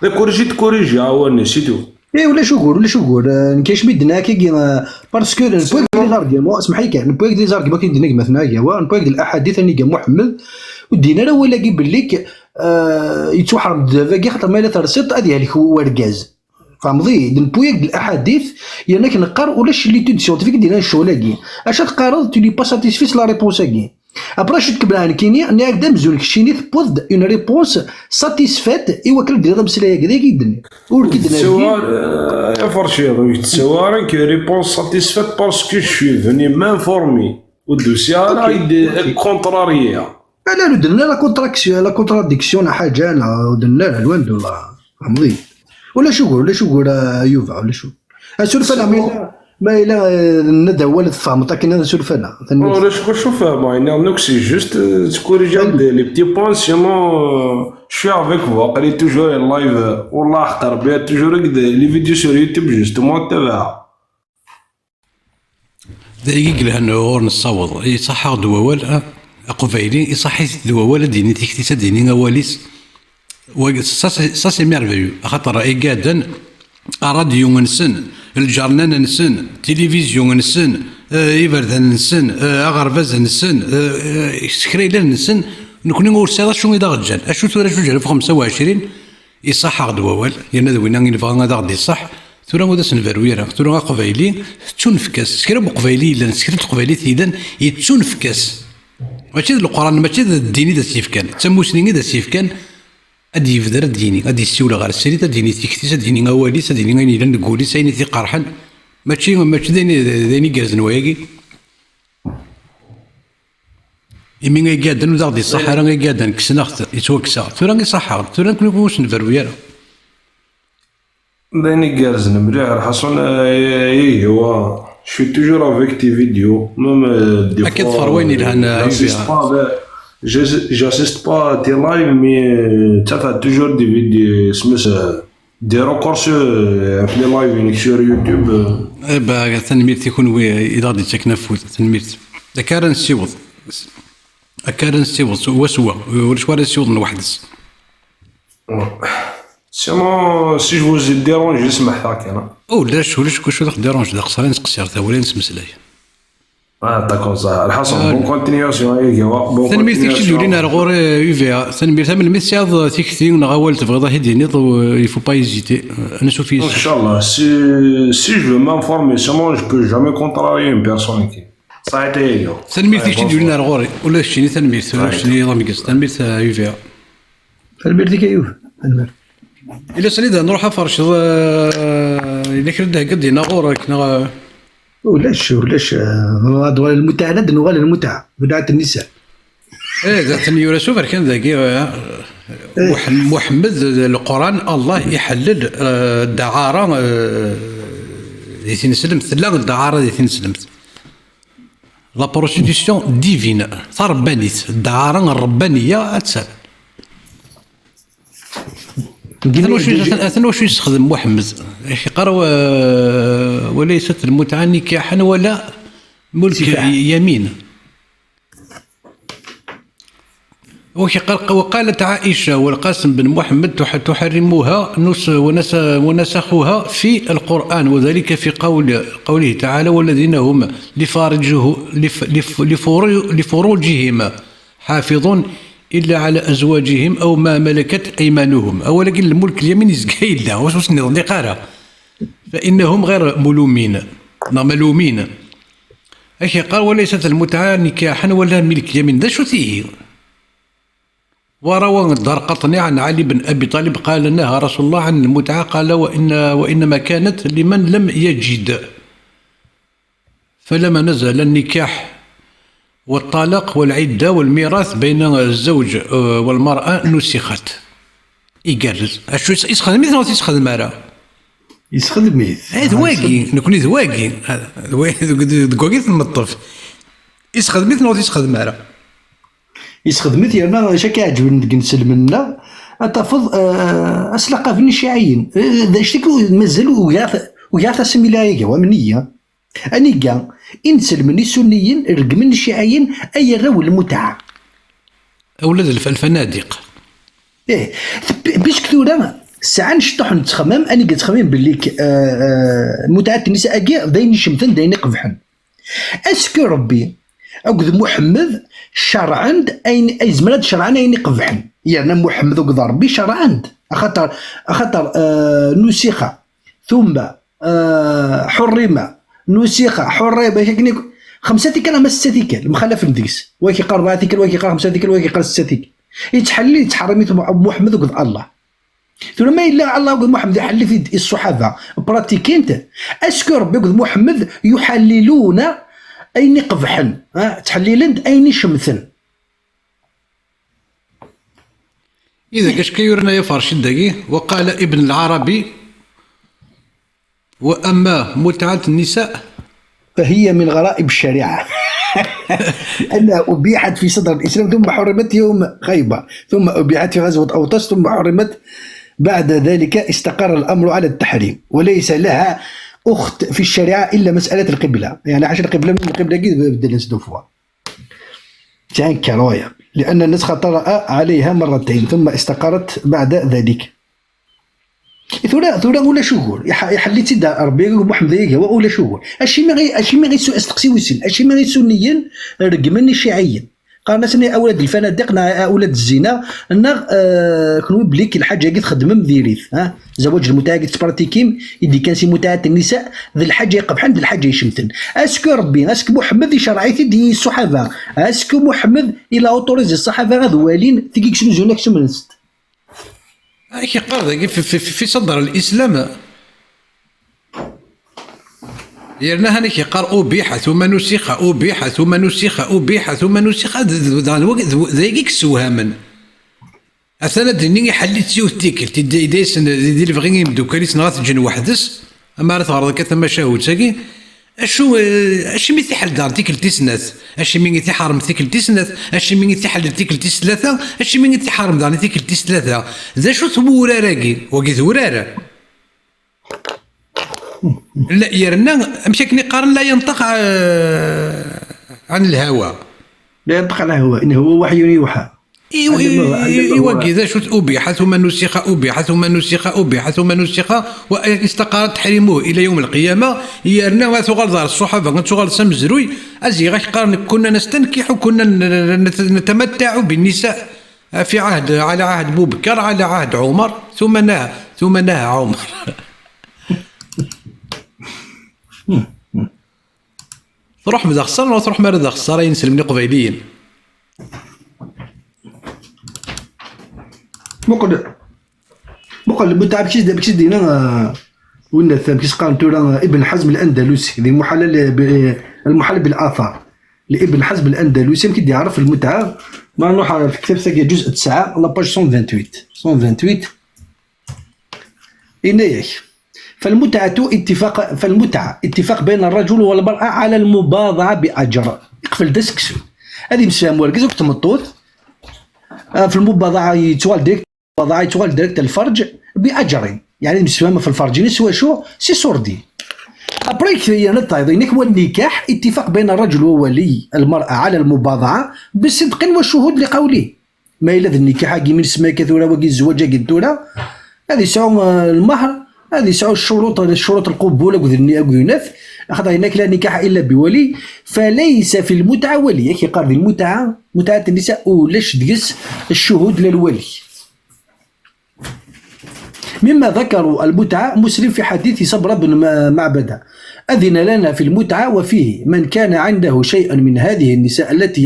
Speaker 3: ذاك كوريجي عاوني سيتو
Speaker 1: ايه ولا شو قول كاش ميدنا كي باسكو البويك دي زارغيمون اسمح لي كاع البويك دي زارغيمون كيدينا مثلا كاع البويك ديال الاحاديث اللي كاع محمد ودينا راه ولا كيبان لك يتوحرم دافاكي خاطر ما الا ترسيط هذه هذيك هو وركاز فهمضي نبويك الاحاديث يانك نقار ولاش لي تود سيونتيفيك ديال الشغلاكي اش تقارض تولي با ساتيسفيس لا ريبونساكي ابرا شو تكبر كيني اني هكذا مزول كشيني تبوظ اون ريبونس ساتيسفات ايوا كل دير مسلايه هكذا كيدني وركدنا
Speaker 3: يا فرشيض تسوار كي ريبونس ساتيسفات باسكو شوي فني مانفورمي والدوسي راه كونتراريا
Speaker 1: لا درنا لا كونتراديكسيون حاجه انا درنا لها لوين والله فهمضي ولا شو قول يوفا ولا شو اسولف انا ما إلا ندى ولد فهمت لكن هذا سولف انا
Speaker 3: ولا شو فاهم يعني نوكسي جوست تكوريجي لي بتي بوين سينو شوي افيك فوا قالي توجور اللايف والله اختار بها توجور هكذا لي فيديو سور يوتيوب جوستومون تبعها
Speaker 2: دقيق لأنه غور نصوض يصحى دوال قبيلي يصحي دوال ديني تكتيسا ديني أوليس ساسي ميرفيو خاطر إيقادا راديو نسن الجرنان نسن تلفزيون نسن إبردان نسن أغرباز نسن سكريلا نسن نكون نقول سيدا شو إذا غجان أشو ثورة شو جرى في 25 يصح دوال يانا دوينا نبغى هذا غادي صح ثورة غادا سنفرويرا ثورة قبيلي تنفكاس سكرب قبيلي لان سكرب قبيلي ثيدان يتنفكاس ماشي القران ماشي الديني دا سيفكان تسمو سنين دا سيفكان ادي يفدر الديني ادي يسول غير السريت اديني تيكتيس اديني غواليس اديني غير الا نقولي سايني تي قرحن ماشي ديني كازن واياكي يمين غي قادن ودا غادي الصحراء غي قادن كسناخت يتوكسا ثورة غي صحا ثورة نكون واش نفرويرا
Speaker 3: داني كارزن مليح حسن هو شو توجور افيك تي فيديو ميم دي
Speaker 2: اكيد فرويني لهنا
Speaker 3: جاسيست با تي لايف مي تفا توجور دي فيديو سمس دي ريكورد في لي لايف سور يوتيوب
Speaker 2: با تنمير تيكون وي اذا غادي تكنفوت تنمير كارن سيوض كارن سيوض وسوا ولا سيوض نوحدس
Speaker 3: سينو سي جو فوز ديرونج نسمح لك انا
Speaker 2: او لا شو داك ديرونج داك قصرين تقصير تا ولا نسمسلاي
Speaker 3: داكور صح الحسن بون كونتينياسيون ايكي بون
Speaker 2: تنمير تيكشي لينا غور يوفيا تنمير ثمن الميسياد تيكتي نغاول تبغى هيديني يفو با يزيتي انا شوفي
Speaker 3: ان شاء الله سي جو مانفورمي سينو جو بو جامي كونتراري اون بيرسون كي صايتي
Speaker 2: تنمير تيكشي لينا غور ولا شيني تنمير ولا شيني ضميكس تنمير يوفيا
Speaker 1: تنمير ديك يوف تنمير
Speaker 2: إلا سنيد نروح فرش إلا كنت قد نغورك
Speaker 1: ولاش هذا المتعة ندنو غير المتعة بدعة النساء
Speaker 2: ذات يورا سوفر كان ذاكي محمد القرآن الله يحلل الدعارة اللي تنسلمت لا الدعارة اللي تنسلمت لا بروستيسيون ديفين ربانيت الدعارة الربانية أتسال أثناء واش يستخدم محمد قرأ وليست المتعة نكاحا ولا ملك يمين وقالت عائشة والقاسم بن محمد تحرمها ونسخها في القرآن وذلك في قوله تعالى والذين هم لفروجهم حافظون إلا على أزواجهم أو ما ملكت أيمانهم أو لكن الملك اليمين يزكايل لا واش النظام اللي قارا فإنهم غير ملومين أخي قال وليست المتعة نكاحا ولا ملك يمين ذا شو تيه وروى الدار قطني عن علي بن أبي طالب قال نهى رسول الله عن المتعة قال وإنما كانت لمن لم يجد فلما نزل النكاح والطلاق والعدة والميراث بين الزوج والمرأة نسخت يقرز أشو يسخدم مثل ما يسخدم مرة
Speaker 1: يسخدم مثل
Speaker 2: ذواقي نكون ذواقي ذواقي ثم الطف يسخدم مثل ما يسخدم مرة
Speaker 1: يسخدم مثل أنا شكا عجبني نسلمنا أتفض أسلقة في الشيعيين ذا شتكو مازال ويعث سميلايا ومنية أنيقا إنسل من السنيين رقم الشيعيين أي رو المتعة
Speaker 2: أولاد الفنادق
Speaker 1: إيه باش كثورة ساعة نشطح نتخمم أني قد تخمم بالليك متعة النساء أجي داين شمثن داين قبحن أسكي ربي أقول محمد شرعا أين أي زمرات شرعا أين قبحن يعني محمد وقد ربي شرع عند أخطر نسخ ثم حرم نسخ حرم 5 تيكال أما 6 تيكال مخلف نديس واكي قال 4 تيكال واكي قال 5 تيكال واكي قال 6 تيكال يتحلل يتحرمي محمد وقد الله ثم ما إلا الله وقد محمد يحل في الصحابة براتيكينت اسكو ربي وقد محمد يحللون أين قبحن تحليلند أين شمثن.
Speaker 2: إذا كاش كيورنا يا فرش الدقي وقال ابن العربي وأما متعة النساء
Speaker 1: فهي من غرائب الشريعة أنها أبيحت في صدر الإسلام ثم حرمت يوم خيبر ثم أبيحت في غزوة أوطس ثم حرمت بعد ذلك استقر الأمر على التحريم وليس لها أخت في الشريعة إلا مسألة القبلة يعني عشان القبلة من القبلة بدنا نسدفوها تعني كراية لأن النسخة طرأ عليها مرتين ثم استقرت بعد ذلك. ثورة ولا شغل يحلي تدا ربي محمد يقهوى ولا شغل اشي ما غي سو استقسي ويسن اشي ما غي سنيين رقمني شيعيين قال ناس اولاد الفنادق اولاد الزنا كانوا بليك الحاجه كي تخدم مديريث زواج المتعه كي تبراتيكيم يدي كان سي متعه النساء ذي الحاجه يقبح عند الحاجه يشمتن اسكو ربي اسكو محمد يشرعي دي الصحابه اسكو محمد الى اوتوريزي الصحابه غدوالين تيكي شنو زونك شمنست
Speaker 2: كي قال في صدر الإسلام يرنا هنا كي قال أبيح ثم نسخ أبيح ثم نسخ أبيح ثم نسخ ذاك سوهاما أثناء دنيا حليت سيوت تيكل تدي ديس دي الفغين يبدو كاليس نغاث جن وحدس أما راه تغرض كثما شاهد ساكي أشي ميثي حل دار تيكل تيسناث أشي مين يثي حرم تيكل تيسناث أشي مين يثي حل تيكل تيس ثلاثة أشي مين يثي حرم دار تيكل تيس ثلاثة ذا شو ثمورة راقي وقي ثورارة لا يرنا مشاكني قارن لا ينطق عن الهوى
Speaker 1: لا ينطق عن الهوى إنه هو وحي يوحى
Speaker 2: ايوا كذا شو أبيح ثم نسخ أبيح ثم نسخ أبيح ثم نسخ واستقر تحريمه الى يوم القيامه يرنا ما ثغال دار الصحابه ثغال سمزروي ازي غاش قارن كنا نستنكح وكنا نتمتع بالنساء في عهد على عهد ابو بكر على عهد عمر ثم نهى عمر تروح ماذا خسر ولا تروح ماذا خسر ينسلمني قبيليين
Speaker 1: مقل المتعب كيش دينا وين الثام كيش قام تورا ابن حزم الأندلسي ذي المحل بالآثار لابن حزم الأندلسي يمكن يعرف المتعة ما نروح في كتاب ساكي جزء 9 لاباج 128 إناياك فالمتعة اتفاق بين الرجل والمرأة على المباضعة بأجر يقفل دسكسو هذه مسام ورقز وقت مطوط في المباضعة يتوال ديريكت الفرج بأجر يعني مسامة في الفرج سوا شو سي سوردي أبريك نطايضينك هو النكاح اتفاق بين الرجل وولي المرأة على المباضعة بصدق والشهود لقوله ما إلا النكاح كي من سما كثورة وكي الزواج كثورة هذه سعو المهر هذه سعو الشروط القبول أكذناث أخذ هناك لا نكاح إلا بولي فليس في المتعة ولي كي قال المتعة متعة النساء ولاش دقس الشهود للولي. مما ذكروا المتعة مسلم في حديث صبر بن معبدة أذن لنا في المتعة وفيه من كان عنده شيء من هذه النساء التي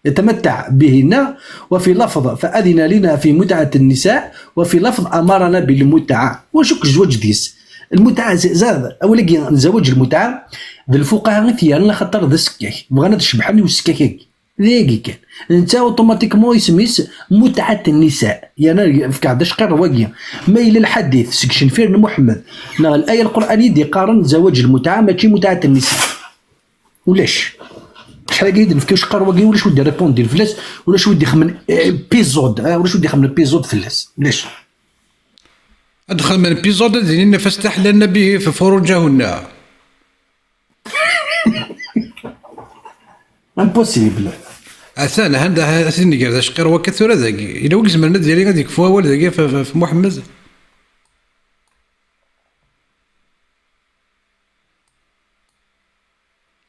Speaker 1: يتمتع بهن وفي لفظ فأذن لنا في متعة النساء وفي لفظ أمرنا بالمتعة وشوك الزواج ديس المتعة زاد أولا نزوج المتعة ذا الفقهاء ثيارنا خطر ذا السكاك بغانا تشبحني والسكاكاك ذاكي كان انت اوتوماتيكمون يسميس متعة النساء يعني في قعداش قير واقيا ما إلى الحديث سكشن فيرن محمد الآية القرآنية دي قارن زواج المتعة ماشي متعة النساء ولاش شحال قايد نفكيوش قرواقي ولاش ودي ريبوندي الفلاس ولاش ودي يخمن بيزود ولاش ودي يخمن بيزود فلاس ولاش
Speaker 2: أدخل من بيزود الذين فاستحللن به في فروجهن
Speaker 1: امبوسيبل
Speaker 2: أثان هذا أثني قال شقير وكثر ذاكي إذا وقز من ديالي غادي يكفوا أول ذاكي في محمد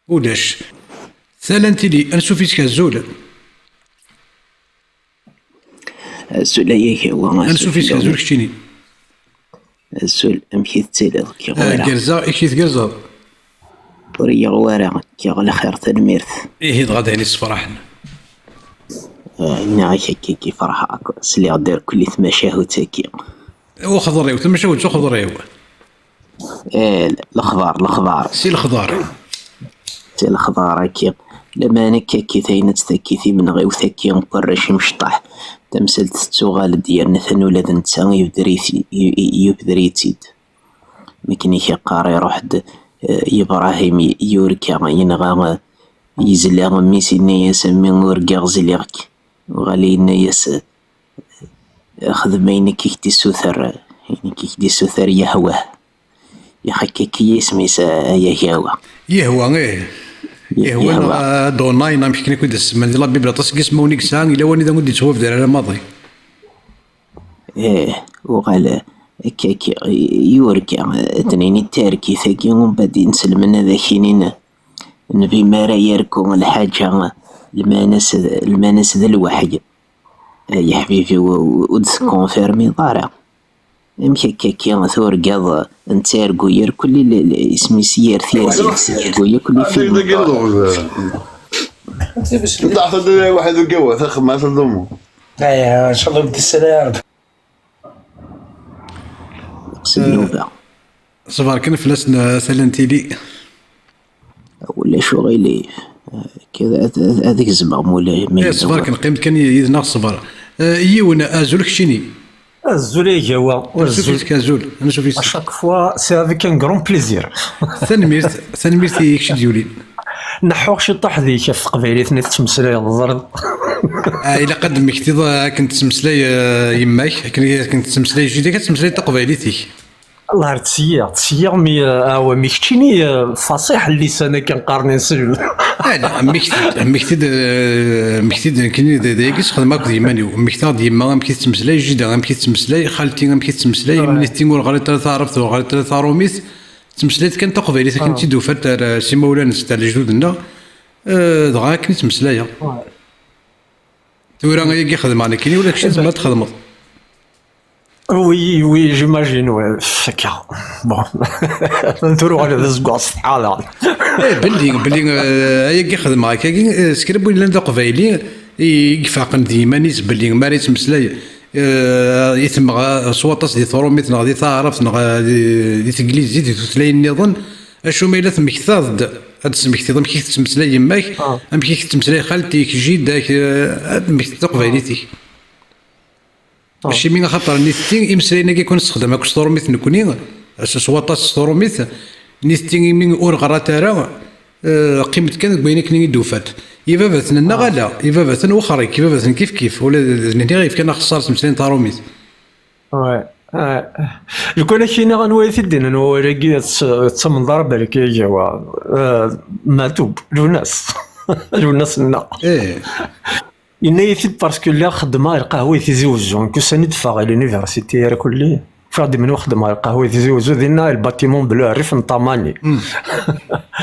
Speaker 2: ولاش ثالثا لي أنسو فيك الزول
Speaker 7: السؤال ياك هو
Speaker 2: نشوف فيك زول كشتيني
Speaker 7: السؤال أمشي تسالي كي
Speaker 2: كرزا إكشي تكرزا
Speaker 7: وريا غوارا كي على خير تنميرت
Speaker 2: إيه غادي علي الصفراحنا
Speaker 7: إنا كي فرحة سلي غدير كل تماشاه وتاكي
Speaker 2: وخضريو تمشاو خضريو
Speaker 7: الأخبار
Speaker 2: سي الخضار
Speaker 7: سي الخضار كي لما أنا كي ثاينة تاكيثي من غير ثاكي مقرش مشطح تمثلت التوغال ديالنا ثانو ولاد نتا يبدريتيد مكني كي قاري روحد إبراهيم يوركا ينغا يزلي ميسي نياس من ورقا غزليك وغالي نياس خدمين كيكتي سوثر يعني كيكتي سوثر يهوه يحكي كي اسميس يهوه
Speaker 2: يهوه دوناي نام حكينا كود السمان ديال بيبلا تصقيس مونيك سان إلا واني دا ودي تشوف دار الماضي
Speaker 7: وقال كاكي يوركا تنيني تاركي ثاكي ومن بعد نسلمنا ذاكينين نبي مارا يركو الحاجة المانس ذا الواحد يا حبيبي ودس كونفيرمي طارا يمشي كاكي ثور قاض نتاركو يركو اللي اسمي سيار ثيركو ياكل فيلم
Speaker 5: تعرف واحد القوة ثاخ مع تضمو
Speaker 8: ايوا ان شاء الله بدي السلام
Speaker 2: صبار كان فلسنا سلنتيلي
Speaker 7: ولا شو غيلي كذا هذيك الزبغ مولاي
Speaker 2: صبار كان قيمت كان يدنا صبار يونا ازول كشيني
Speaker 8: الزول هو
Speaker 2: الزول كازول انا شوف
Speaker 8: chaque fois c'est avec un grand plaisir
Speaker 2: ثنميرت يكشي ديولي
Speaker 8: نحوق شي طاح ذيك في قبيلتنا تمسلاي الضرب
Speaker 2: الا قد مكتي كنت تمسلاي يماك كنت تمسلاي جديده كتمسلاي تقبيليتك
Speaker 8: الله تسير مي كتشيني فصيح اللسان كنقارن نسجل
Speaker 2: لا مكتي كاين دايكس خدمك ديماني مكتي ديما مكتي تمسلاي جديده مكتي تمسلاي خالتي مكتي تمسلاي من تيمور غالي ثلاثه عرفت غالي ثلاثه روميس تمسلايت كان تقبيليتك كنتي دوفات سي مولانا تاع جدودنا دغا كنت تمسلايا تورا غير يخدم على كاين ولا كشي زعما تخدم
Speaker 8: وي جيماجين هكا بون ندورو على الزقاع الصحالة
Speaker 2: بلي هيا يخدم معاك سكرب ولا ندق قبايلي يفاقن ديما نيس بلي ماري تمسلاي يتم صوتاس دي ثروميت غادي تعرف دي تنجليزي دي تثلاين نظن اشو ما الا تمكثاد هاد سمكتي ضمك تمسلاي يماك امك تمسلاي خالتك جدك مكتي تقبايليتي ماشي من خاطر نيتين امسلاينا كيكون نستخدم هاك ستروميت نكوني صوتاس ستروميت نيتين من اور غراتارا قيمة كان بينك ني دوفات يباباتنا نغلا يباباتنا وخري يباباتنا كيف ولا ني غير كان خساره تمسلين طاروميت
Speaker 8: يكون كاين غنوي في الدين انا ولاكي تصمم ضرب بالك جوا ماتوب لوناس لنا إني في باسكو اللي خدمة القهوة تيزوجو كوساني دفع لونيفرسيتي راه كلي فادي منو خدمة القهوة تيزوجو دينا الباتيمون بلو عرف نطاماني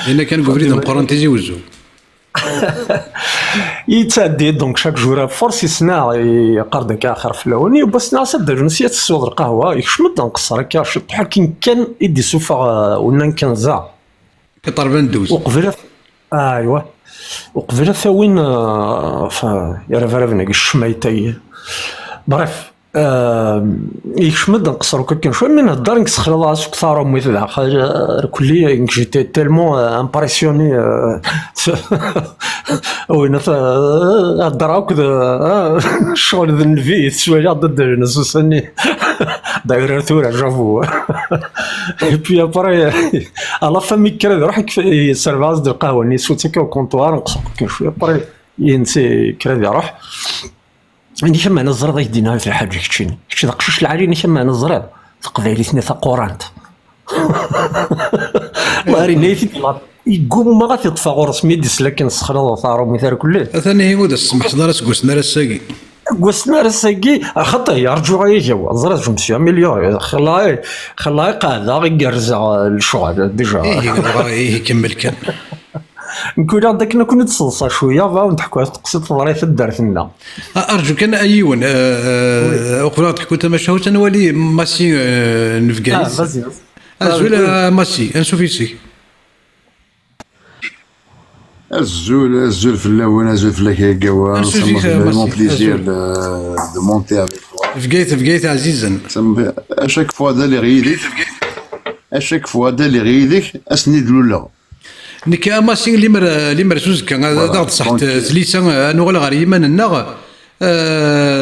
Speaker 2: إلا كان قبريد مقرن تيزوجو
Speaker 8: يتعدي دونك شاك جورا فورسي سنا يقردك اخر في الاولاني وبس ناس داروا نسيت السود القهوة يشمد نقصر هكا شي بحال كان يدي سوفا ولا كان زع
Speaker 2: كطربان دوز
Speaker 8: وقبل ايوا وقبل ثوين يعرف رافنا الشميتي بريف يشمد نقصر كان شويه من الدار نسخر راسك ثارو مويت داخل كليه جيتي تالمون امبرسيوني وين الدراك الشغل ذا النفيس شويه ضد نسوسني داير ثور جافو بي ابري على فمي كرا روحك في سيرفاس ديال القهوه ني سوتيك كونطوار نقصر كان شويه بري ينسي كرا روح عندي كما نزرد يدينا في الحاجه كتشيني كتشي دقشوش العالي كما نزرد تقبيلي ثني ثقورانت واري نيتي يقوم ما غادي يطفى غرس ميديس لكن سخرا ثارو مثال كله
Speaker 2: ثاني هو السمح دارس قسنا الساقي
Speaker 8: قسنا الساقي خطا يرجو غيجوا زرد جمسيا مليون خلاي قاعده غيرزع الشغل ديجا
Speaker 2: ايه كمل كان
Speaker 8: نقول داك نكون تصلصا شويه ونضحكوا تقصد ظريف الدرتنا.
Speaker 2: ارجو كان ايون اخرى تحكوا تماشاو تنولي ماشي نفكايس زويل ماشي نشوف يسي
Speaker 9: الزول في الاول الزول في الكاوا سما فريمون بليزير دو مونتي افيك
Speaker 2: فكايت عزيزا
Speaker 9: اشاك فوا دا لي غيديك اشاك فوا دا لي غيديك اسنيد لولا
Speaker 2: نيكا ماشي اللي مرسوز كان هذا صح ثليسه انا ولا غير يماننا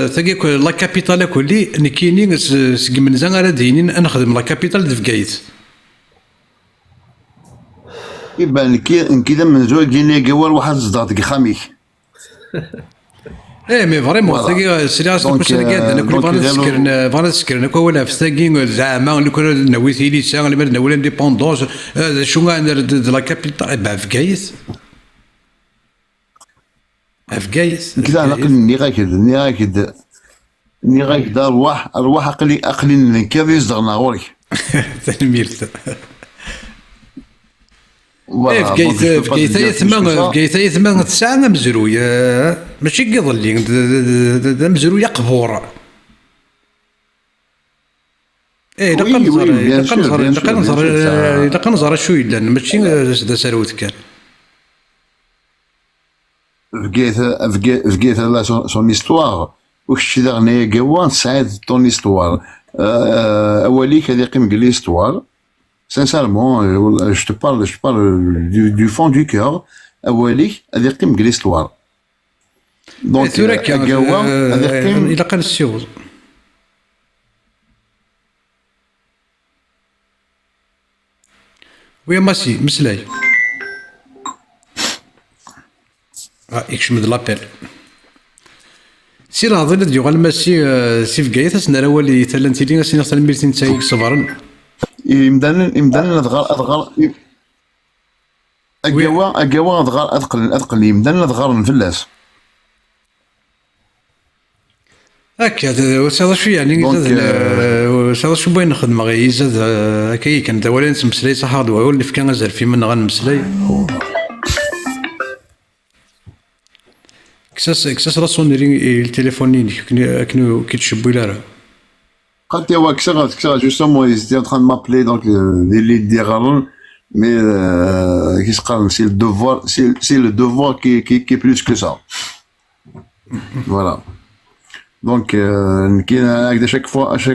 Speaker 2: تاكيك لا كابيتال كلي نكيني سكمن زان راه دينين نخدم لا كابيتال د فكايت
Speaker 9: يبان كي من زول جيني كوار واحد صداق خاميك
Speaker 2: مي فريمون تاكي سيرياس كلشي قاعد انا كل فانا نسكر انا ولا في تاكي زعما اللي كنا نويتي لي سان اللي نولي انديبوندونس شنو غندير لا كابيتال فكايت فكايس
Speaker 9: كذا ني غاك ارواح اقلي نكافي يصدغنا غوري
Speaker 2: تنميرت فكايت يثمان تسعة مزروية ماشي كيظلي مزروية قبورة إلا نزر شوية لأن ماشي دا ساروت كان
Speaker 9: فكيت لا سون استوار وكشي داغني كوان سعيد طون استوار اوليك هذه قيم قال لي استوار سانسيرمون جو بارل دو فون دو كور اوليك هذه قيم قال لي استوار دونك كوان هذه قيم
Speaker 2: الى قال السيوز ويا ماشي مسلاي يكشمد لابيل سير هضر ديال الماشي سي فكايت اسنا ولي تالنتيلين سينا تلميرتين تاعي صبرن
Speaker 9: يمدان اضغر اقوا اضغر اثقل يمدان اضغر فلاس
Speaker 2: هكا هذا شو يعني هذا شو بغينا نخدم غير زاد هكا كان داولين نمسلاي صح هذا هو اللي كان غزال في من غنمسلاي كساس راسونيري التليفونين كنو كيتشبوا لها
Speaker 9: قالت يا كسا جوستومون ils étaient en train de m'appeler donc les diarrhons mais qu'est-ce que c'est le devoir qui est plus que ça voilà donc à chaque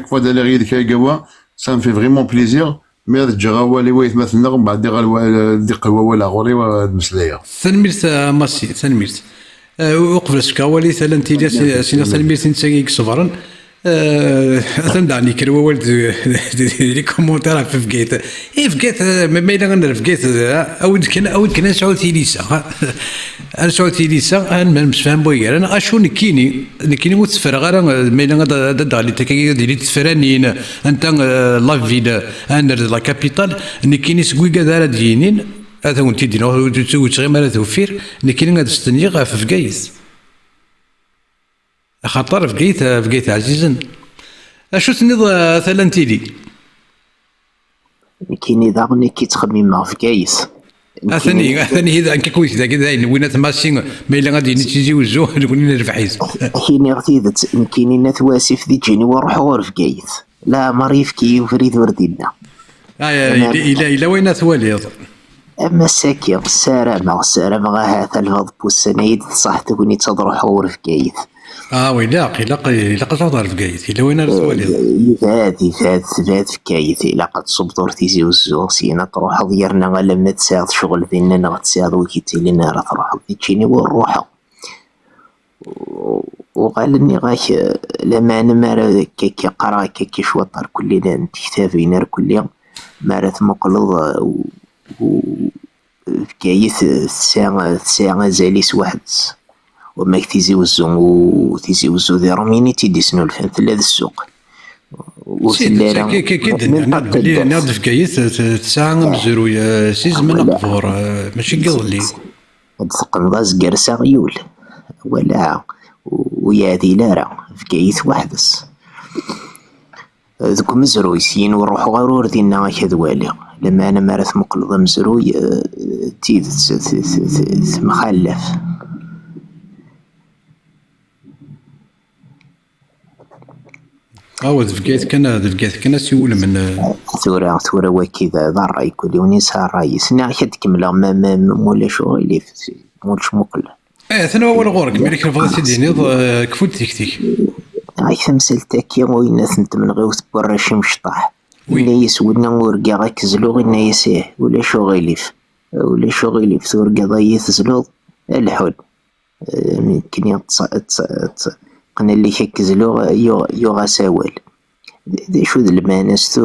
Speaker 9: fois d'aller rire كاوا ça me fait vraiment plaisir mais رجع والي ويت مثلنا بعد ديق ولا غوري المسليه
Speaker 2: ثنميرت ماسي ثنميرت وقف السكاولي ثلنتي سينا ثنميرت نتاكي صبرن أتمنى كروا ولد لي كومونتير في فكيت فكيت ما إلا غنر فكيت أود كنا نسعود تيليسا أنا سعود تيليسا أنا مش فاهم بويا أنا أشو نكيني متفرغ أنا ما إلا غدا اللي تكاي ديري تفرانين أنت لافيل أنا لا كابيتال نكيني سكوي كذا دينين هذا وانت دينا وتغي ما توفير نكيني غادي تستني في فكيت خاطر فقيت عزيزا اشو تنيض ثلنتيلي
Speaker 7: كاين داغني كيتخمم مع فكايس
Speaker 2: ثاني اذا كيكويت كذا وين تماشي ما الا غادي تيجي وزو نكون نرفعيز
Speaker 7: كاين غتيدت كاينين ناس واسف دي تجيني وروحوا غير فكايس لا مريف كي وفريد وردينا
Speaker 2: الى وين ثوالي
Speaker 7: اما ساكي السلامه هذا الفض بوسنايد صح تكوني تضرحوا غير فكايس
Speaker 2: ويلا تهضر في كايت الا وين رسولي
Speaker 7: ثبات في كايت الا قد صبطور تيزي وزو سينا تروح ديالنا لما تساعد شغل بيننا غتساعد وكيتي لنا راه تروح تجيني والروحه وقال لي غاك لما انا ما كي قرا كي شوطر كل ده كتابين كل ما مقلض و كايت ساعه زاليس واحد وما تيزي وزو ذي روميني تيديسنو الفن في هذا السوق
Speaker 2: وسلالة كي ناض في كايس تسعة مزروية سيز من قفور ماشي قضلي
Speaker 7: تثقن غاز قرصة غيول ولا ويا ذي لارا في كايس وحدس ذوك مزروي سين ونروحو غير ور دينا غاك دوالي لما انا مارث مقلض مزروي تيد مخلف.
Speaker 2: دفقات كان سيول من
Speaker 7: ثورة وكذا ذا الرأي كل ونسى الرأي سنا حد كملا ما مولا شغل مولش مقل.
Speaker 2: ثنا اول غورك مالك نفضل سيدي نيض كفوت تيك
Speaker 7: هاي ثمثل تاكي وين ثنت من غيوث براشي مشطاح ولا يسودنا ورقا غاك زلوغ إنا يسيه ولا شغيليف ثورقا ضايث زلوغ الحول يمكن قنا اللي هيك زلوغ يوغا ساوال شو ذا المانس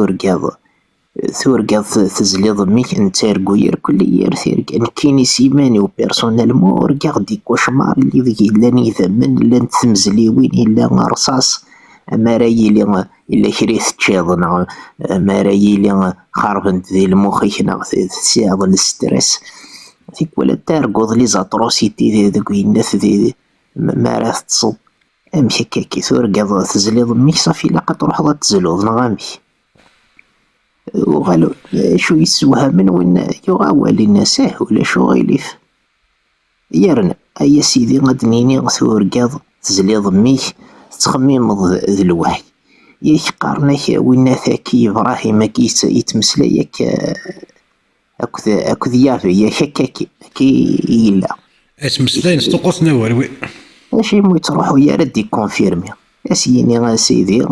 Speaker 7: ثورقا تزليض ميك نتارقو ير كل ير ثيرك ان كيني سيماني وبيرسونال مو رقاغدي كوشمار اللي ذي لاني ثمن لان تمزليوين الا رصاص اما رايي الا كريث تشاضنا اما رايي اللي خربنت ذي المخيخ ساعد الستريس ذيك ولا تارقوض لي زاتروسيتي ذي ذوك الناس ذي ما راه تصب امشي كاكي ثورقا تزليض ميك صافي لاقا تروح ضا تزلوض نغامي وقالوا شو يسوها من وين يغاول الناس ولا شو غيليف يرنا يا سيدي غدنيني ثورقاض تزليض ميك تخميم ذي الوحي يقارنك وين ثاكي ابراهيم كيس يتمسليك اكو ذيافي يا شكاكي كي يلا
Speaker 2: اسمسلين استقصنا وروي
Speaker 7: ماشي مو تروحوا يا ردي كونفيرمي يا سيدي غا سيدي